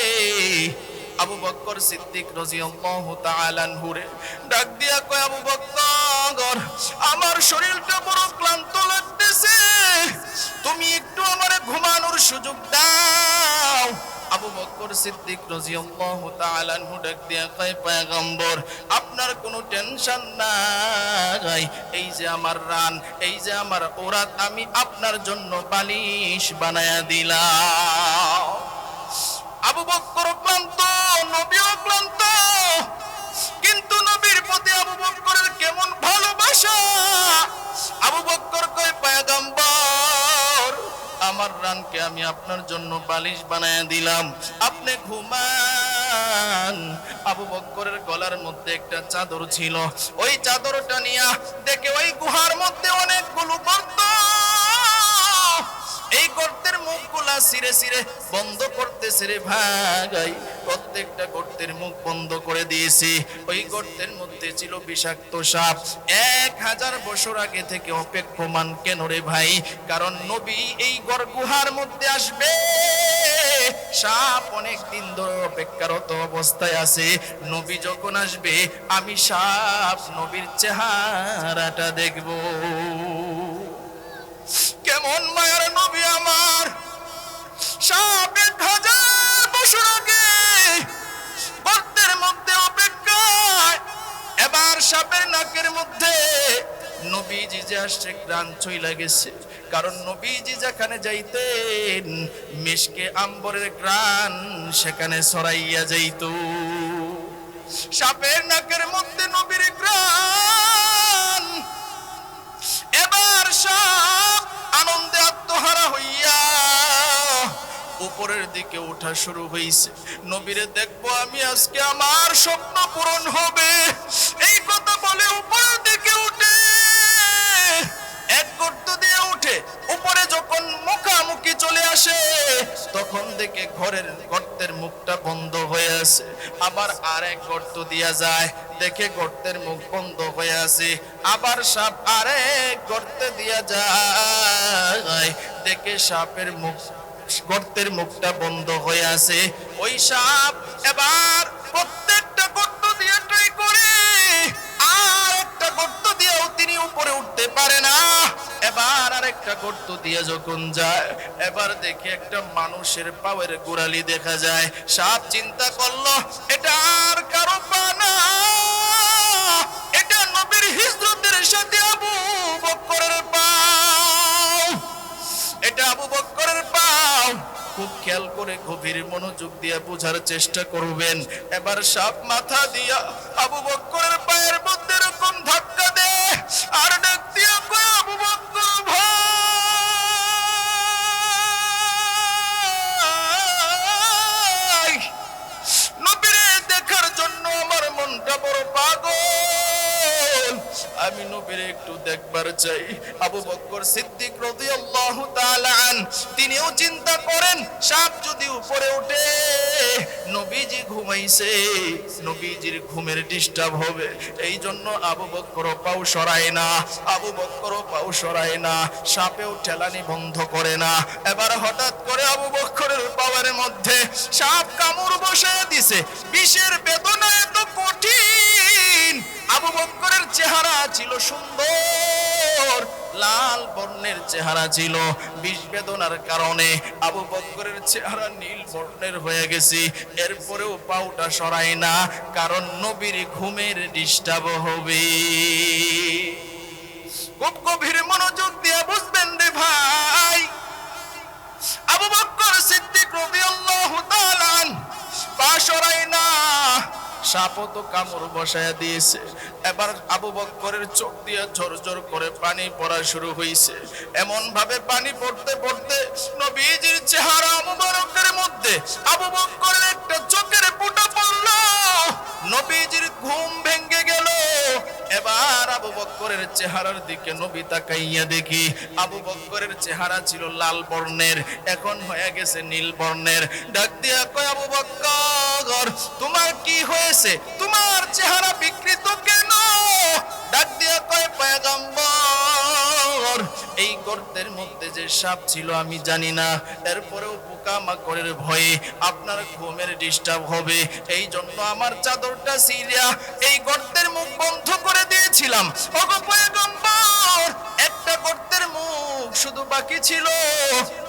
আবু বকর সিদ্দিক রাদিয়াল্লাহু তাআলা আনহুরে ডাক দিয়া কয়, আবু বকর, আমার শরীরটা বড় ক্লান্ত লাগতেছে, তুমি একটু আমারে ঘুমানোর সুযোগ দাও। আবু বকর সিদ্দিক রাদিয়াল্লাহু তাআলা আনহু ডাক দিয়া কয়, পয়গম্বর, আপনার কোনো টেনশন নাই, এই যে আমার রান, এই যে আমার ওরাত, আমি আপনার জন্য বালিশ বানায়া দিলাম। আবু বকর ক্লান্ত, নবীও ক্লান্ত, কিন্তু নবীর প্রতি আবু বকরের কেমন ভালোবাসা। আবু বকর কয়, পয়গম্বর, আমার রানকে আমি আপনার জন্য বালিশ বানায়া দিলাম, আপনি ঘুমান। আবু বকরের গলার মধ্যে একটা চাদর ছিল, ওই চাদরটা নিয়া দেখে ওই গুহার মধ্যে অনেকগুলো গর্ত, এই গর্তের মুখগুলা সিরে সিরে বন্ধ করতেছে রে ভাই। প্রত্যেকটা গর্তের মুখ বন্ধ করে দিয়েছি। ওই গর্তের মধ্যে ছিল বিষাক্ত সাপ, 1000 বছর আগে থেকে অপেক্ষমান। কেন রে ভাই? কারণ নবী এই গুহার মধ্যে আসবে, সাপ অনেক দিন ধরে অপেক্ষারত অবস্থায় আছে। নবী যখন আসবে, আমি সাপ নবীর চেহারাটা দেখব। কেমন মায়ার নবী আমার! সাপ 1000 বছর আগে গর্তের মধ্যে অপেক্ষায়, এবার সাপের নাকের মধ্যে নবীজি যে আসছে গ্রান চইলা গেছে। কারণ নবীজি যেখানে যাইতেন, মিশকে আম্বরের গ্রান সেখানে ছড়াইয়া যাইত। সাপের নাকের মধ্যে নবীর গ্রান। এবার সাপ আনন্দে আত্মহারা হইয়া উপরের দিকে ওঠা শুরু হইছে। নবীরে দেখবো আমি, আজকে আমার স্বপ্ন পূরণ হবে, এই কথা বলে উপরের দিকে উঠে এক গর্ত দিয়ে উঠে উপরে যখন মুখামুখি চলে আসে, তখন দেখে ঘরের গর্তের মুখটা বন্ধ হয়ে আছে। আবার আরেক গর্ত দিয়া যায়, দেখে গর্তের মুখ বন্ধ হয়ে আছে। আবার সাপ আরেক গর্তে দিয়া যায়, দেখে সাপের মুখ, গর্তের মুখটা বন্ধ হয়ে আছে। ওই সাপ এবার প্রত্যেকটা গর্ত দিয়ে ট্রাই করে, আর একটা গর্ত দিয়েও তিনি উপরে উঠতে পারে না। এবার আরেকটা গর্ত দিয়ে যখন যায়, এবার দেখে একটা মানুষের পায়ের গোড়ালি দেখা যায়। সাপ চিন্তা করলো, এটা আর কারো পা না, এটা নবীর হিজরতের সাথে আবু বকরের পাও, এটা আবু বকরের পাও। খুব খেয়াল করে গভীর মনোযোগ দিয়ে বোঝার চেষ্টা করবেন। এবার সাপ মাথা দিয়া আবু বকরের পায়ের মধ্যে এরকম ধাক্কা দেয়, আর ডাক দিয়া কয়, আবু বকর ভাই, নবীরে দেখার জন্য আমার মনটা বড় পাগল, আমি নবীরে একটু দেখবার চাই। আবু বকর সিদ্দিক রাদিয়াল্লাহু তাআলা আন, তিনিও চিন্তা করেন, সাপ যদি উপরে ওঠে, নবীজি ঘুমাইছে, নবীজির ঘুমের ডিস্টার্ব হবে। এই জন্য আবু বকর পাও সরায় না, আবু বকর পাও সরায় না, সাপেও ঠেলানি বন্ধ করে না। এবার হঠাৎ করে আবু বকরের পাওয়ার মধ্যে সাপ কামড় বসায় দিছে। বিষের বেদনা এত কঠিন, আবু বকরের চেহারা ছিল সুন্দর, লাল বর্ণের চেহারা ছিল। বিষ বেদনার কারণে আবু বকরের চেহারা নীল বর্ণের হয়ে গেছে। এরপরেও পাউটা সরায় না, কারণ নবীর ঘুমের ডিস্টার্ব হবে। খুব গভীর মনোযোগ দিয়ে বুঝবেন রে ভাই। আবু বকর সিদ্দিক রাদিয়াল্লাহু তাআলা পা সরায় না, সাপও তো কামড় বসায় দিয়েছে। এবার আবু বকরের চোখ দিয়ে ঝরঝর করে পানি পড়া শুরু হয়েছে। এমন ভাবে পানি পড়তে পড়তে নবীজির চেহারা মুবারকের মধ্যে আবু বকরের একটা চোখের ফুটা পড়ল। নবীজির ঘুম ভেঙে গেল। এবার আবু বকরের চেহারার দিকে নবী তাকাইয়া দেখি আবু বকরের চেহারা ছিল লাল বর্ণের, এখন হয়ে গেছে নীল বর্ণের। ডাক দিয়া কয়, আবু বকর তোমার কি হয়েছে? তোমার চেহারা বিকৃত কেন? ডাক দিয়া কয়, পয়গম্বর এই গর্তের মধ্যে যে সাপ ছিল আমি জানি না, এরপরেও পোকামাকড়ের ভয়ে আপনার ঘুমের ডিস্টার্ব হবে, এই জন্য আমার চাদরটা ছিঁড়া এই গর্তের মুখ বন্ধ করে দিয়েছিলাম। ওগো পয়গম্বর, একটা গর্তের মুখ শুধু বাকি ছিল,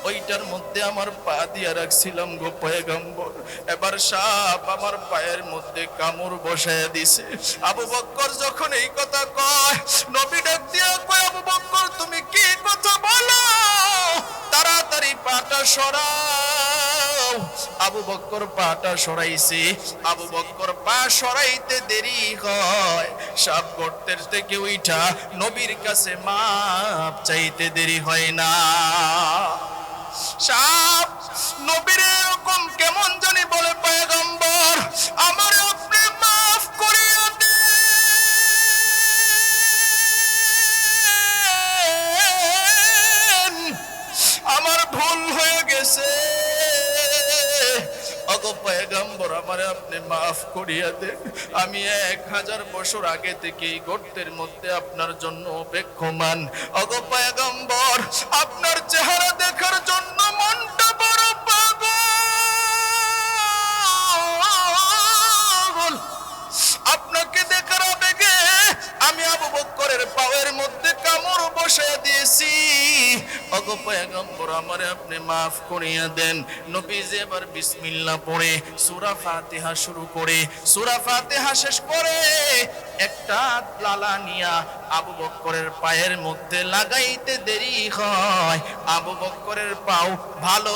ওইটার মধ্যে আমার পা দিয়া রাখছিলাম গো পয়গম্বর। এবার সাপ আমার পায়ের মধ্যে কামড় বসায় দিছে। আবু বকর যখন এই কথা কয়, নবী ডাক দিয়া কয়, আবু বকর তুমি কি কথা বলো? তাড়াতাড়ি পাটা সরাও। আবু বকর পাটা সরাইছে। আবু বকর পা সরাইতে দেরি হয়, সাপ গর্তের থেকে উঠা নবীর কাছে মাপ চাইতে দেরি হয় না। সাপ নবীর এরকম কেমন জানি বলে, পয়গম্বর আমার আপনি মাফ করিয়া দেন, আমার ভুল হয়ে গেছে। ওগো পয়গম্বর আমারে আপনি মাফ করিয়া দেন, আমি 1000 বছর আগে থেকে এই গর্তের মধ্যে আপনার জন্য অপেক্ষমান। ওগো পয়গম্বর আপনার চেহারা দেখার জন্য মনটা বড় পাগল। আপনাকে দেখার আবেগে আমি আবু বকরের পায়ের মধ্যে কামড় বসায় দিয়েছি। ওগো পয়গম্বর আমারে আপনি মাফ করিয়া দেন। নবীজি এবার বিসমিল্লাহ পড়ে সূরা ফাতিহা শুরু করে, সূরা ফাতিহা শেষ করে একটা লালা নিয়া আবু বকরের পায়ের মধ্যে লাগাইতে দেরি হয়, আবু বকরের পাও ভালো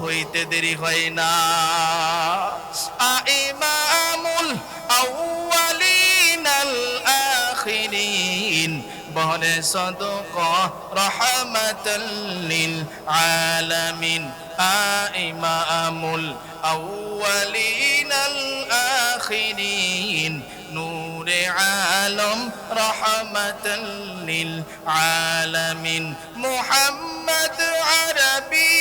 হইতে দেরি হয় না। ইমামুল আউয়ালিনাল আখিরিন বলে সদকা রাহমাতাল লিল আলামিন। ইমামুল আউয়ালিনাল আখিরিন নূরে আলম রাহমাতাল লিল আলামিন মুহাম্মদ আরবি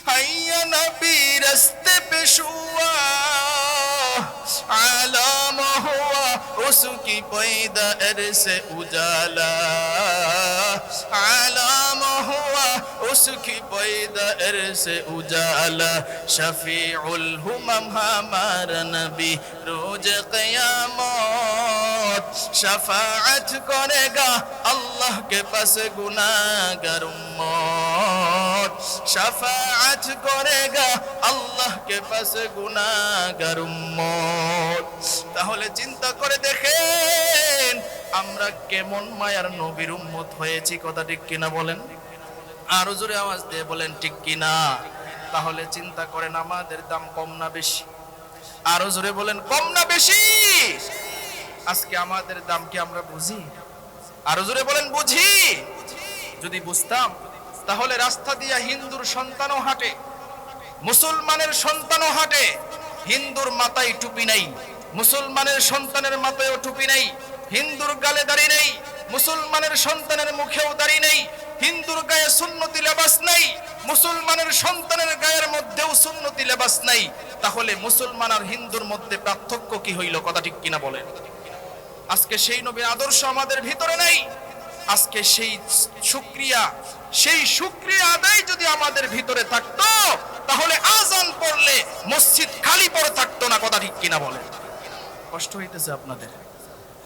হাইয়া নবী রাস্তে पे शुआ आलम हुआ उसकी पैदा से उजाला, आलम हुआ उसकी पैदा से उजाला। शफीउल हुमम हमारा नबी रोज क़यामत शफाअत करेगा अल्लाह के पास गुनाहगार उम्मत, शफाअत करेगा अल्लाह के पास गुनाहगार उम्मत। তাহলে চিন্তা করে দেখেন আমরা কেমন মায়ার নবীর উম্মত হয়েছি, কথা ঠিক কিনা বলেন? আরো জোরে আওয়াজ দিয়ে বলেন ঠিক কিনা। তাহলে চিন্তা করেন আমাদের দাম কম না বেশি? আরো জোরে বলেন কম না বেশি? আজকে আমাদের দাম কি আমরা বুঝি? আরো জোরে বলেন বুঝি? যদি বুঝতাম তাহলে রাস্তা দিয়া হিন্দুর সন্তানও হাঁটে, মুসলমানের সন্তানও হাঁটে, হিন্দুর মাথায় টুপি নাই, মুসলমানের সন্তানের মাথায়ও টুপি নাই, হিন্দুর গালে দাড়ি নেই, মুসলমানের সন্তানের মুখেও দাড়ি নেই, হিন্দুর গায়ে সুন্নতি লেবাস নাই, মুসলমানের সন্তানের গায়ের মধ্যেও সুন্নতি লেবাস নাই। তাহলে মুসলমান আর হিন্দুর মধ্যে পার্থক্য কি হইল, কথা ঠিক কিনা বলেন? আজকে সেই নবীর আদর্শ আমাদের ভিতরে নাই। আজকে সেই শুকরিয়া আদায় যদি আমাদের ভিতরে থাকতো, তাহলে আজান পড়লে হলে মসজিদ খালি পড়ে থাকতো না, কথা ঠিক কিনা বলেন? কষ্ট হইতেছে আপনাদের?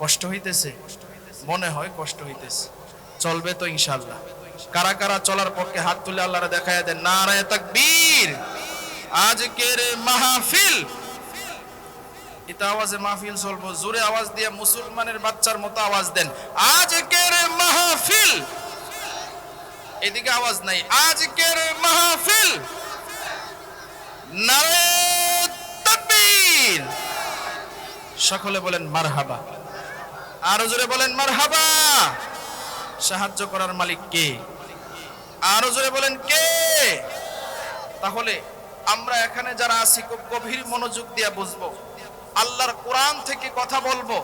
কষ্ট হইতেছে? মনে হয় কষ্ট হইতেছে। চলবে তো ইনশাআল্লাহ? কারা কারা চলার পক্ষে হাত তুলে আল্লাহরে দেখায় দেন। নারায়ে তাকবীর। আজকের মাহফিল, এটা আওয়াজে মাহফিল চলবো, জোরে আওয়াজ দিয়ে মুসলমানের বাচ্চার মতো আওয়াজ দেন। আজকের মাহফিল, এদিকে আওয়াজ নাই। আজকের মাহফিল, নারায়ে তাকবীর। সকলে বলেন মারহাবা। আরো জোরে বলেন মারহাবা। সাহায্য করার মালিক কে? আরো জোরে বলেন কে? তাহলে আমরা এখানে যারা আছি খুব গভীর মনোযোগ দিয়ে বুঝবো, আল্লাহর কোরআন থেকে কথা বলবো।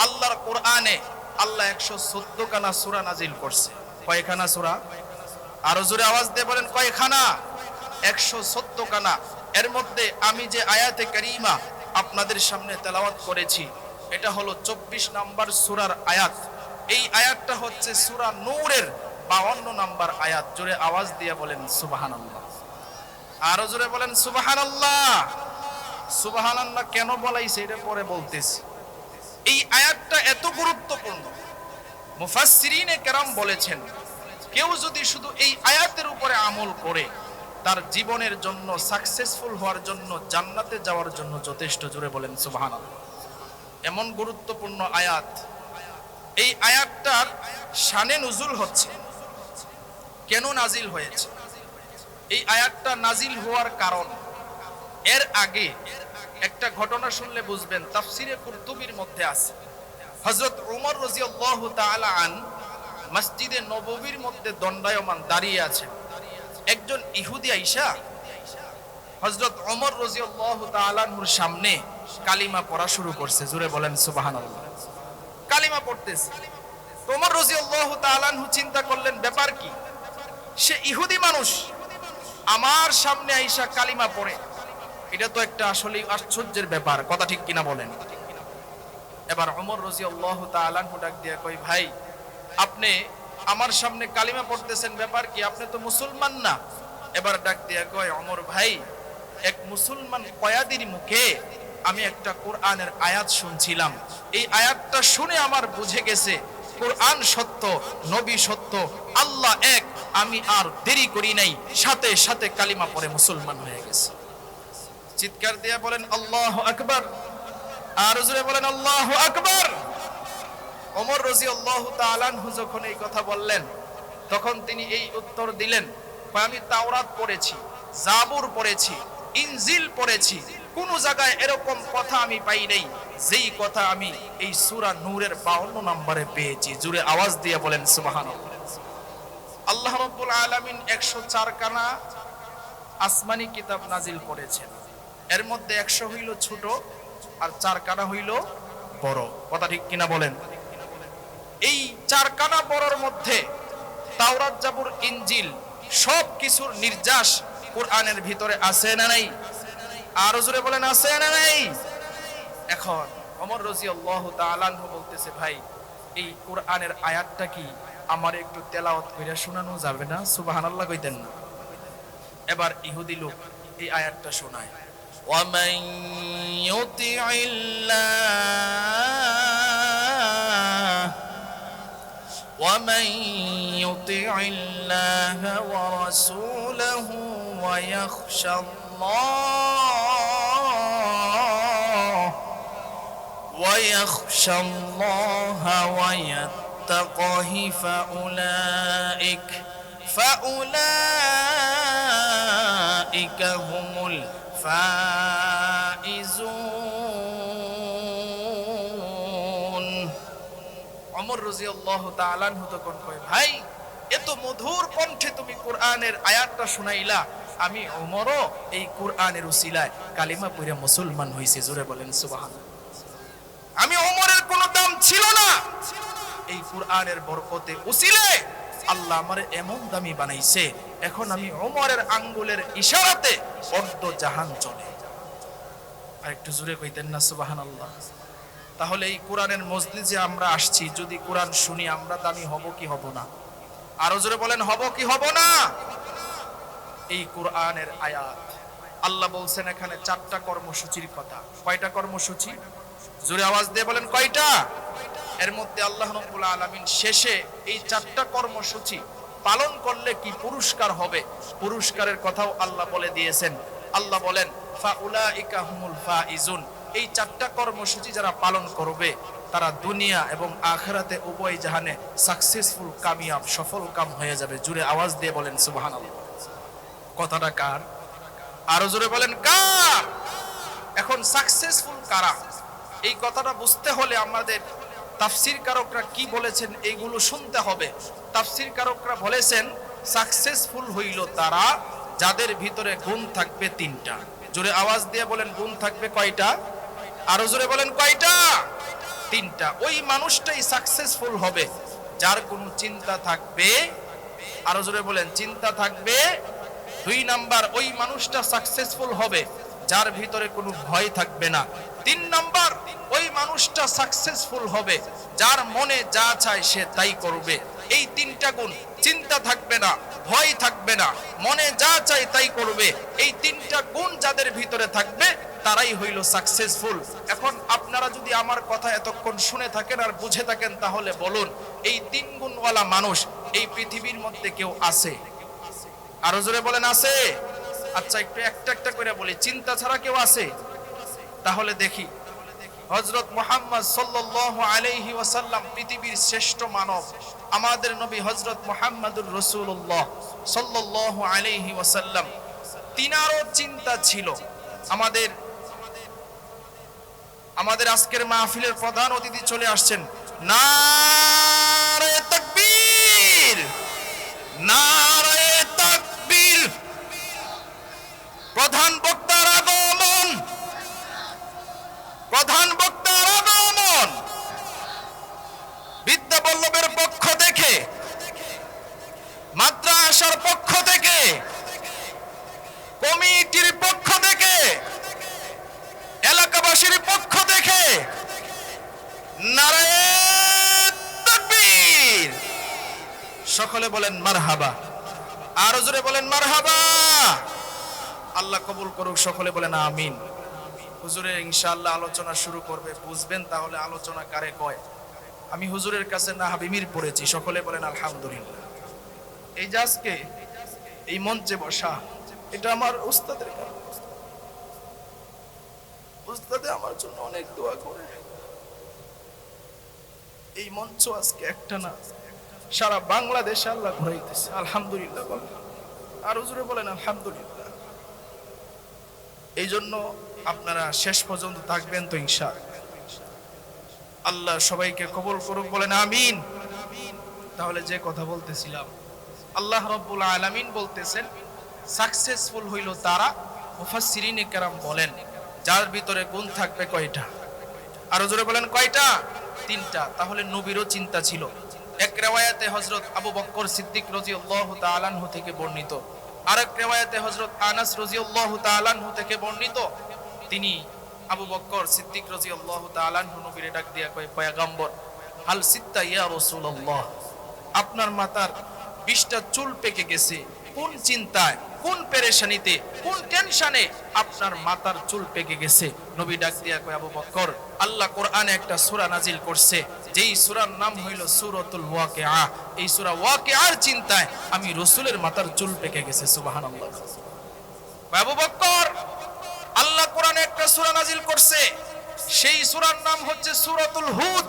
আল্লাহর কোরআনে আল্লাহ 114 খানা সূরা নাজিল করছে। কয়খানা সূরা? আরো জোরে আওয়াজ দিয়ে বলেন কয়খানা? 114 খানা। এর মধ্যে আমি যে আয়াতে কারিমা আপনাদের সামনে তেলাওয়াত করেছি, এটা হলো 24 নম্বর সূরার আয়াত। এই আয়াতটা হচ্ছে সূরা নূরের 52 নম্বর আয়াত। জোরে আওয়াজ দিয়ে বলেন সুবহানাল্লাহ। আরো জোরে বলেন সুবহানাল্লাহ। সুবহানাল্লাহ কেন বলাইছে এটা পরে বলতেছি। এই আয়াতটা এত গুরুত্বপূর্ণ, মুফাসসিরিনে কেরাম বলেছেন, কেউ যদি শুধু এই আয়াতের উপরে আমল করে তার জীবনের জন্য, সাকসেসফুল হওয়ার জন্য, জান্নাতে যাওয়ার জন্য যথেষ্ট। জোরে বলেন সুবহানাল্লাহ। এমন গুরুত্বপূর্ণ আয়াত। এই আয়াতটার শানে নুজুল হচ্ছে, কেন নাজিল হয়েছে? এই আয়াতটা নাজিল হওয়ার কারণ, এর আগে একটা ঘটনা শুনলে বুঝবেন, তাফসিরে কুরতুবির মধ্যে আছে। হযরত ওমর রাদিয়াল্লাহু তাআলা আন মসজিদে নববীর মধ্যে দণ্ডায়মান দাঁড়িয়ে আছেন। একজন ইহুদি আইসা হযরত ওমর রাদিয়াল্লাহু তাআলা আনহুর সামনে কালিমা পড়া শুরু করছে। জোরে বলেন সুবহানাল্লাহ। কালিমা পড়তেছে। ওমর রাদিয়াল্লাহু তাআলা আনহু চিন্তা করলেন, ব্যাপার কি? সে ইহুদি মানুষ, আমার সামনে আইসা কালিমা পড়ে, এটা তো একটা আসলে আশ্চর্যের ব্যাপার, কথা ঠিক কিনা বলেন? এবার ওমর রাদিয়াল্লাহু তাআলা আনহু ডাক দিয়ে কই, ভাই আপনি আমার সামনে কালিমা পড়তেছেন, ব্যাপার কি? আপনি তো মুসলমান না। এবার ডাক দিয়ে কয়, ওমর ভাই, এক মুসলমান কয়াদির মুখে আমি একটা কোরআনের আয়াত শুনছিলাম। এই আয়াতটা শুনে আমার বুঝে গেছে কোরআন সত্য, নবী সত্য, আল্লাহ এক। আমি আর দেরি করি নাই, সাথে সাথে কালিমা পড়ে মুসলমান হয়ে গেছে। চিৎকার দিয়ে বলেন আল্লাহু আকবার। আর জোরে বলেন আল্লাহু আকবার। ওমর রাদিয়াল্লাহু তাআলা আনহু যখন এই কথা বললেন, তখন তিনি এই উত্তর দিলেন, আমি তাওরাত পড়েছি, জাবুর পড়েছি, ইনজিল পড়েছি, কোন জায়গায় এরকম কথা আমি পাই নাই যেই কথা আমি এই সূরা নূরের 52 নম্বরে পেয়েছি। জোরে আওয়াজ দিয়ে বলেন সুবহানাল্লাহ। আল্লাহ রাব্বুল আলামিন 104 খানা আসমানি কিতাব নাজিল করেছেন। এর মধ্যে 100 হইল ছোট আর 4 খানা হইল বড়, কথা ঠিক কিনা বলেন? এই 4 খানা বড়র মধ্যে তাওরাত, জাবুর, ইনজিল সব কিছুর নির্যাস কোরআনের ভিতরে আছে না নাই? আর জোরে বলেন আছে না নাই? এখন ওমর রাদিয়াল্লাহু তাআলা আনহু বলতেছে, ভাই এই কোরআনের আয়াতটা কি আমার একটু তেলাওয়াত কইরা শোনানো যাবে না? সুবহানাল্লাহ কইতেন না? এবার ইহুদি লোক এই আয়াতটা শোনায়, ওয়ামান ইউতিইল্লাহ ওয়া রাসূলাহু ওয়া ইয়াখশা আল্লাহ ওয়া ইয়াত্তাকিহি ফাউলাইকা হুমুল ফাইজুন। ওমর রাদিয়াল্লাহু তাআলা আনহু তখন কয়, ভাই এত মধুর কণ্ঠে তুমি কোরআনের আয়াতটা শুনাইলা, আমি ওমরও এই কোরআনের উসিলায় কালিমা পড়ে মুসলমান হইছি। জোরে বলেন সুবহানাল্লাহ। আমি ওমরের কোনো দাম ছিল না, এই কোরআনের বরকতে উসিলে আল্লাহ আমারে এমন দামি বানাইছে, এখন আমি ওমরের আঙ্গুলের ইশারাতে অর্ধ জাহান চলে। আর একটু জোরে কইতেন না সুবহানাল্লাহ? তাহলে এই কোরআনের মজলিসে আমরা আসছি, যদি কোরআন শুনি আমরা দামি হব কি হব না? আরো জোরে বলেন হব কি হব না? এই কোরআনের আয়াত আল্লাহ বলছেন এখানে 4টা কর্মসূচির কথা। কয়টা কর্মসূচি? জোরে আওয়াজ দিয়ে বলেন কয়টা? এর মধ্যে আল্লাহ রাব্বুল আলামিন শেষে এই 4টা কর্মসূচি পালন করলে কি পুরস্কার হবে, পুরস্কারের কথাও আল্লাহ বলে দিয়েছেন। আল্লাহ বলেন ফাউলাইকা হুমুল ফাইজুন, এই 4টা কর্মসূচি যারা পালন করবে তারা দুনিয়া এবং আখিরাতে উভয় জাহানে সাকসেসফুল, কামিয়াব, সফল কাম হয়ে যাবে। জোরে আওয়াজ দিয়ে বলেন সুবহানাল্লাহ। কথাটা কার? আরো জোরে বলেন কার? এখন সাকসেসফুল কারা, এই কথাটা বুঝতে হলে আমাদের তাফসীর কারকরা কি বলেছেন এইগুলো শুনতে হবে। তাফসীর কারকরা বলেছেন সাকসেসফুল হইল তারা যাদের ভিতরে গুণ থাকবে 3টা। জোরে আওয়াজ দিয়ে বলেন গুণ থাকবে কয়টা? আরো জোরে বলেন কয়টা? 3টা। ওই মানুষটাই সাকসেসফুল হবে যার কোনো চিন্তা থাকবে। আরো জোরে বলেন চিন্তা থাকবে। 2 নাম্বার, ওই মানুষটা সাকসেসফুল হবে যার ভিতরে কোনো ভয় থাকবে না। 3 নাম্বার, ওই মানুষটা সাকসেসফুল হবে যার মনে যা চায় সে তাই করবে। এই 3টা গুণ, চিন্তা থাকবে না, ভয় থাকবে না, মনে যা চায় তাই করবে, এই 3টা গুণ যাদের ভিতরে থাকবে তারাই হইল সাকসেসফুল। এখন আপনারা যদি আমার কথা এতক্ষণ শুনে থাকেন আর বুঝে থাকেন তাহলে বলুন এই 3 গুণওয়ালা মানুষ এই পৃথিবীর মধ্যে কেউ আছে? আরো জোরে বলেন আছে? আচ্ছা একটু একটা একটা করে বলি, চিন্তা ছাড়া কেউ আছে? তাহলে দেখি হযরত মুহাম্মদ সাল্লাল্লাহু আলাইহি ওয়াসাল্লাম পৃথিবীর শ্রেষ্ঠ মানব, আমাদের নবী হযরত মুহাম্মদুর রাসূলুল্লাহ সাল্লাল্লাহু আলাইহি ওয়াসাল্লাম, তিনারও চিন্তা ছিল। আমাদের আজকের মাহফিলের প্রধান অতিথি চলে আসছেন। নারে তাকবীর, নারে তাকবীর। প্রধান বক্তার আগমন, প্রধান বক্তার আগমন। বিদ্যাবল্লভের পক্ষ থেকে, মাদ্রাসার পক্ষ থেকে, কমিটির পক্ষ থেকে, এলাকাবাসীর পক্ষ থেকে নারে তাকবীর। সকলে বলেন মারহাবা। আরো জোরে বলেন মারহাবা। আল্লাহ কবুল করুক, সকলে বলেন আমিন। হুজুরের ইনশাআল্লাহ আলোচনা শুরু করবে, বুঝবেন তাহলে আলোচনা কারে কয়। আমি হুজুরের কাছে না হাবিমির পড়েছি, সকলে বলেন আলহামদুলিল্লাহ। এই যে আজকে এই মঞ্চে বসা, এটা আমার উস্তাদের কারণে। উস্তাদে আমার জন্য অনেক দোয়া করে। এই মঞ্চ আজকে একটা না, সারা বাংলাদেশে আল্লাহ ঘুরাইতেছে। আলহামদুলিল্লাহ বলেন। আর হুজুরে বলেন আলহামদুলিল্লাহ। এই জন্য আপনারা শেষ পর্যন্ত থাকবেন তো ইনশাআল্লাহ। আল্লাহ সবাইকে কবুল করুক, বলেন আমিন। তাহলে যে কথা বলতেছিলাম, আল্লাহ রাব্বুল আলামিন বলতেছেন সাকসেসফুল হইল তারা, মুফাসসিরিনে কেরাম বলেন যার ভিতরে গুণ থাকবে কয়টা? আরো জোরে বলেন কয়টা? 3টা। তাহলে নবীরও চিন্তা ছিল। এক রিওয়ায়াতে হযরত আবু বকর সিদ্দিক রাদিয়াল্লাহু তাআলা আনহু থেকে বর্ণিত, আরেক রিওয়ায়াতে হযরত আনাস রাদিয়াল্লাহু তাআলা আনহু থেকে বর্ণিত, তিনি আবু বকর সিদ্দিক রাদিয়াল্লাহু তাআলা আনহু নবীরে ডাক দিয়া কয়, পয়গম্বর হাল সিত্তা ইয়া রাসূলুল্লাহ, আপনার মাথার 20টা চুল পেকে গেছে, কোন চিন্তায়, কোন পেরেশানিতে, কোন টেনশনে আপনার মাথার চুল পেকে গেছে? নবী ডাক দিয়া কয়, আবু বকর, আল্লাহ কোরআনে একটা সূরা নাজিল করছে, যেই সূরার নাম হইল সূরাতুল ওয়াকিআ। এই সূরা ওয়াকিআর চিন্তায় আমি রাসূলের মাথার চুল পেকে গেছে। সুবহানাল্লাহ। আবু বকর, আল্লাহ কোরআনে একটা সূরা নাজিল করছে, সেই সূরার নাম হচ্ছে সূরাতুল হুদ।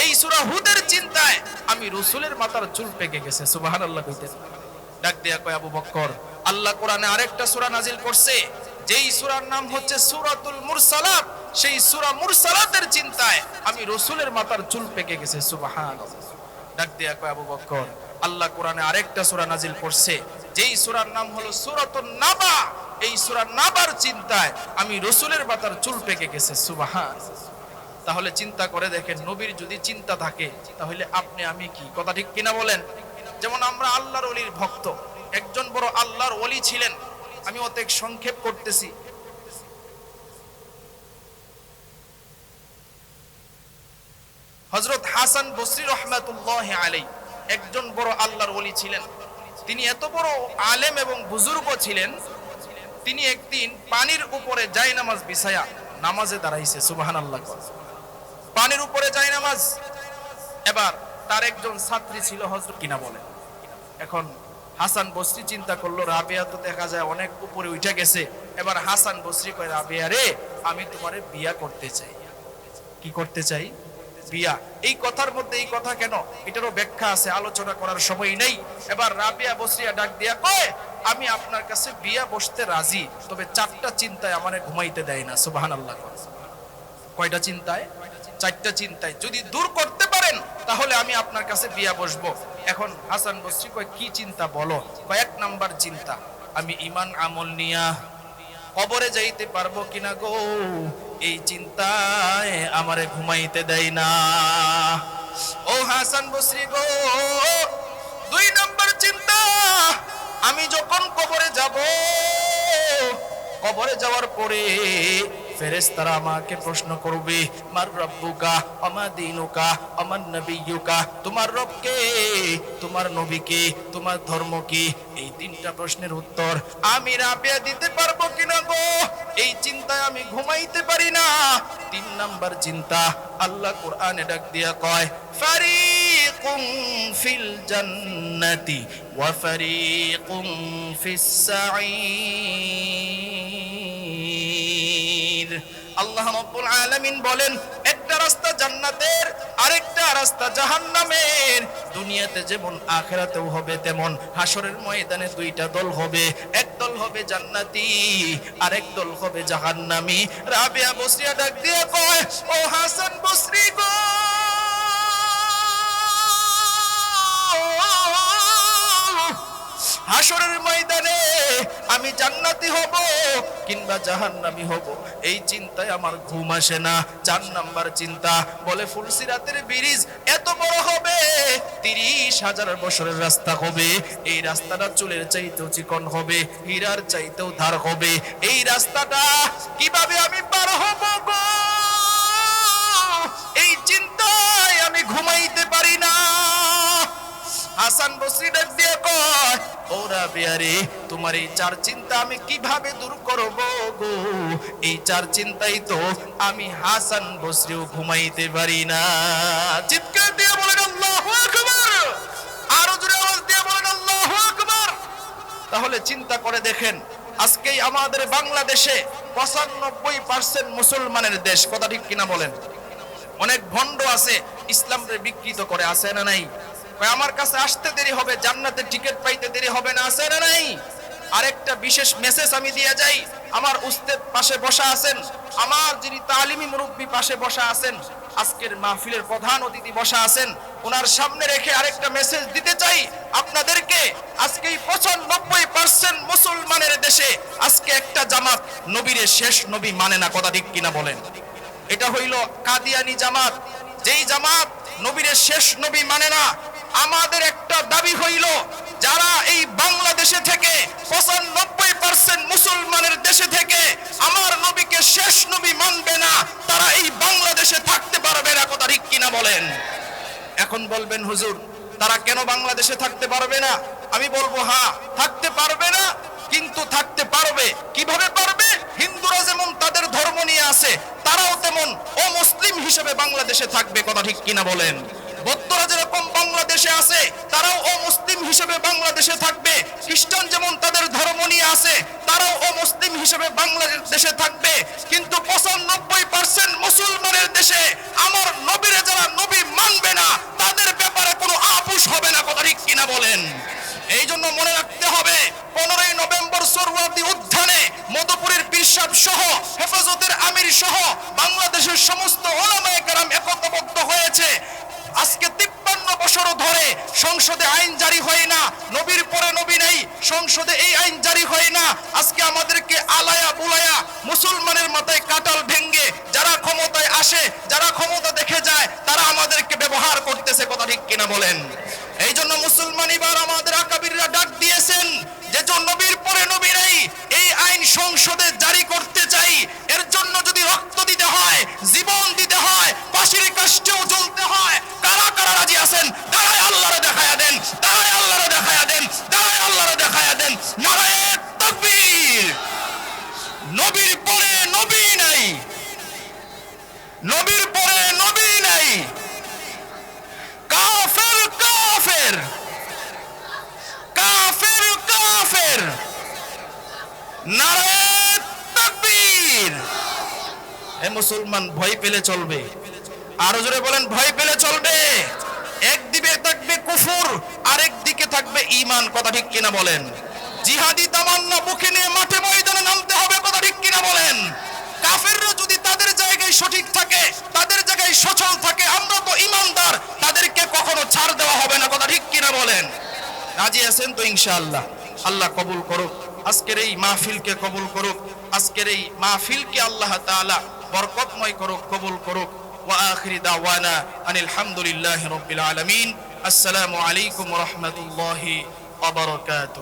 এই সূরা হুদের চিন্তায় আমি রাসূলের মাথার চুল পেকে গেছে। সুবহানাল্লাহ কইতে ডাক দিয়া কয়, আবু বকর, আল্লাহ কোরআনে আরেকটা সূরা নাজিল করছে, যেই সূরার নাম হচ্ছে সূরাতুল মুরসালাত। সেই সূরা মুরসালাতের চিন্তায় আমি রাসূলের মাথার চুল পেকে গেছে। সুবহানাল্লাহ। ডাক দিয়া কয়, আবু বকর, আল্লাহ কোরআনে আরেকটা সূরা নাজিল করছে, যেই সূরার নাম হলো সূরাতুন নাবা। এই সূরা নাবার চিন্তায় আমি রাসূলের মাথার চুল পেকে গেছে। সুবহানাল্লাহ। তাহলে চিন্তা করে দেখেন, নবীর যদি চিন্তা থাকে তাহলে আপনি আমি কি? কথা ঠিক কিনা বলেন? যেমন আমরা আল্লাহর ওলির ভক্ত, একজন বড় আল্লাহর ওলি ছিলেন, আমি অনেক সংক্ষেপ করতেছি। হযরত হাসান বসরি রাহমাতুল্লাহি আলাইহি একজন বড় আল্লাহর ওলি ছিলেন। তিনি এত বড় আলেম এবং বুজুর্গ ছিলেন, তিনি একদিন পানির উপরে জায়নামাজ বিছায়া নামাজে দাঁড়াইছে, সুবহানাল্লাহ। পানির উপরে জায়নামাজ। এবার তার একজন ছাত্রী ছিল, হযরত কিনা বলে। এখন হাসান বসরি চিন্তা করলো, রাবেয়া তো দেখা যায় অনেক উপরে উঠে গেছে। এবার হাসান বসরি কয়, রাবেয়া রে, আমি তোমারে বিয়া করতে চাই। কি করতে চাই? বিয়া। এই কথার মধ্যে এই কথা কেন, এটারও ব্যাখ্যা আছে, আলোচনা করার সময় নেই। এবার রাবেয়া বসরিয়া ডাক দিয়া কয়, আমি আপনার কাছে বিয়া বসতে রাজি, তবে 4টা চিন্তায় আমারে ঘুমাইতে দেয় না। সুবহানাল্লাহ। কয়টা চিন্তায়? 4টা চিন্তায় যদি দূর করতে পারেন তাহলে আমি আপনার কাছে বিয়া বসবো। এখন হাসান বসরি কয়, কি চিন্তা বলো? কয়েক নাম্বার চিন্তা, আমি ঈমান আমল নিয়া কবরে যাইতে পারবো কিনা গো, এই চিন্তায় আমারে ঘুমাইতে দেয় না। ও হাসান বসরি গো, 2 নাম্বার চিন্তা, আমি যখন কবরে যাব, কবরে যাওয়ার পরে ফেরেশতারা আমাকে প্রশ্ন করবে, মার রব্বুকা আমা দীনুকা আমান নবিয়ুকা, তোমার রব কে, তোমার নবী কে, তোমার ধর্ম কি? এই 3টা প্রশ্নের উত্তর আমি রাবেয়া দিতে পারবো কিনা গো, এই চিন্তায় আমি ঘুমাইতে পারি না। 3 নাম্বার চিন্তা, আল্লাহ কোরআনে ডাক দিয়া কয়, ফারিকুম ফিল জান্নাতি ওয়া ফারিকুম ফিস সাঈর। আল্লাহ রাব্বুল আলামিন বলেন, একটা রাস্তা জান্নাতের, আরেকটা রাস্তা জাহান্নামের। দুনিয়াতে যেমন আখিরাতেও হবে তেমন, হাসরের ময়দানে 2টা দল হবে, এক দল হবে জান্নাতি, আরেক দল হবে জাহান্নামী। রাবেয়া বসরিয়া ডাক দিয়ে কয়, ও হাসান বসরি গো, হাসরের ময়দানে আমি জান্নাতি হব কিংবা জাহান্নামী হব, এই চিন্তায় আমার ঘুম আসে না। 4 নাম্বার চিন্তা, বলে ফুলসিরাতের ব্রিজ এত বড় হবে, 30,000 বছরের রাস্তা হবে, এই রাস্তাটা চুলের চাইতেও চিকন হবে, হীরার চাইতেও ধার হবে, এই রাস্তাটা কিভাবে আমি পার হব গো, এই চিন্তায় আমি ঘুমাইতে পারি না। হাসান বসরি ডাক দিয়ে কয়, ও রাবেয়া রে, তোমার এই 4 চিন্তা আমি কিভাবে দূর করব গো, এই 4 চিন্তাই তো আমি হাসান বসরিও ঘুমাইতে পারি না। চিৎকার দিয়ে বলেন আল্লাহু আকবার, আরো জোরে আওয়াজ দিয়ে বলেন আল্লাহু আকবার। তাহলে চিন্তা করে দেখেন, আজকেই আমাদের বাংলাদেশে 95% মুসলমানের দেশ, কথা ঠিক কিনা বলেন? অনেক ভণ্ড আছে, ইসলামকে বিকৃত করে, আছে না নাই? আমার কাছে আসতে দেরি হবে, জান্নাতের টিকিট পাইতে দেরি হবে না, আছে না নাই? আরেকটা বিশেষ মেসেজ আমি দিয়ে যাই, আমার উস্তাদ পাশে বসা আছেন, আমার যিনি তালিমি মুরব্বী পাশে বসা আছেন, আজকের মাহফিলের প্রধান অতিথি বসা আছেন, ওনার সামনে রেখে আরেকটা মেসেজ দিতে চাই আপনাদেরকে। আজকে 95% মুসলমানের দেশে আজকে একটা জামাত নবীর শেষ নবী মানে না, কথা ঠিক কিনা বলেন? এটা হইল কাদিয়ানি জামাত, যেই জামাত নবীর শেষ নবী মানে না। আমাদের একটা দাবি হইল, যারা এই বাংলাদেশে থেকে 95% মুসলমানের দেশে থেকে আমার নবীকে শেষ নবী মানবে না, তারা এই বাংলাদেশে থাকতে পারবে না, কথা ঠিক কিনা বলেন? এখন বলবেন হুজুর, তারা কেন বাংলাদেশে থাকতে পারবে না? আমি বলবো, হ্যাঁ থাকতে পারবে না, কিন্তু থাকতে পারবে। কিভাবে পারবে? হিন্দুরা যেমন তাদের ধর্ম নিয়ে আছে, তারাও তেমন অমুসলিম হিসেবে বাংলাদেশে থাকবে, কথা ঠিক কিনা বলেন? বৌদ্ধরা যেরকম বাংলাদেশে আছে, তারাও অমুসলিম হিসেবে বাংলাদেশে থাকবে। খ্রিস্টান যেমন তাদের ধর্ম নিয়ে আছে, তারাও অমুসলিম হিসেবে বাংলাদেশে থাকবে। কিন্তু 95% মুসলমানের দেশে আমার নবীরে যারা নবী মানবে না, তাদের ব্যাপারে কোনো আপোষ হবে না, কথা ঠিক কিনা বলেন? এই জন্য মনে রাখতে হবে, 15ই নভেম্বর সোহরাওয়ার্দী উদ্যানে মধুপুরের পীর সাহেব সহ, হেফাজতের আমির সহ বাংলাদেশের সমস্ত উলামায়ে কেরাম একতাবদ্ধ হয়েছে। আজকে 53 বছর ধরে সংসদে আইন জারি হয় না, নবীর পরে নবী নেই, সংসদে এই আইন জারি হয় না। আজকে আমাদেরকে আলায়া বুলায়া মুসলমানের মাথায় কাটাল ভেঙ্গে যারা ক্ষমতায় আসে, যারা ক্ষমতা দেখে যায়, তারা আমাদেরকে ব্যবহার করতেছে, কথা ঠিক কিনা বলেন? এই জন্য মুসলমান এবার আমাদের আকাবিররা ডাক দিয়েছেন যে নবীর পরে নবী নেই, এই আইন সংসদে জারি করতে চাই। এর জন্য যদি রক্ত দিতে হয়, জীবন দিতে হয়, ফাঁসির কাষ্ঠেও জ্বলতে হয়, কারা কারা রাজি আছেন? দাঁড়ায় আল্লাহরে দেখায়া দেন, দাঁড়ায় আল্লাহরে দেখায়া দেন, দাঁড়ায় আল্লাহরে দেখায়া দেন। নারায়ে তাকবীর, নারায়ে তাকবীর। এ মুসলমান, ভয় পেলে চলবে? আরো জোরে বলেন, ভয় পেলে চলবে? একদিকে থাকবে কুফর, আরেক দিকে থাকবে ঈমান, কথা ঠিক কিনা বলেন? জিহাদি তামান্না বুকে নিয়ে মাঠে ময়দানে নামতে হবে, কথা ঠিক কিনা বলেন? কাফেররা যদি তাদের জায়গায় সঠিক থাকে, তাদের জায়গায় সচল থাকে, আমরা তো ঈমানদার, তাদেরকে কখনো ছাড় দেওয়া হবে না, কথা ঠিক কিনা বলেন? রাজি আছেন তো ইনশাআল্লাহ? আল্লাহ কবুল করুক, আজকের এই মাহফিলকে কবুল করুক, আজকের এই মাহফিলকে আল্লাহ তাআলা বরকতময় করুক, কবুল করুক। ওয়া আখিরি দাওয়ানা আনিল হামদুলিল্লাহি রাব্বিল আলামিন। আসসালামু আলাইকুম ওয়া রাহমাতুল্লাহি ওয়া বারাকাতুহু।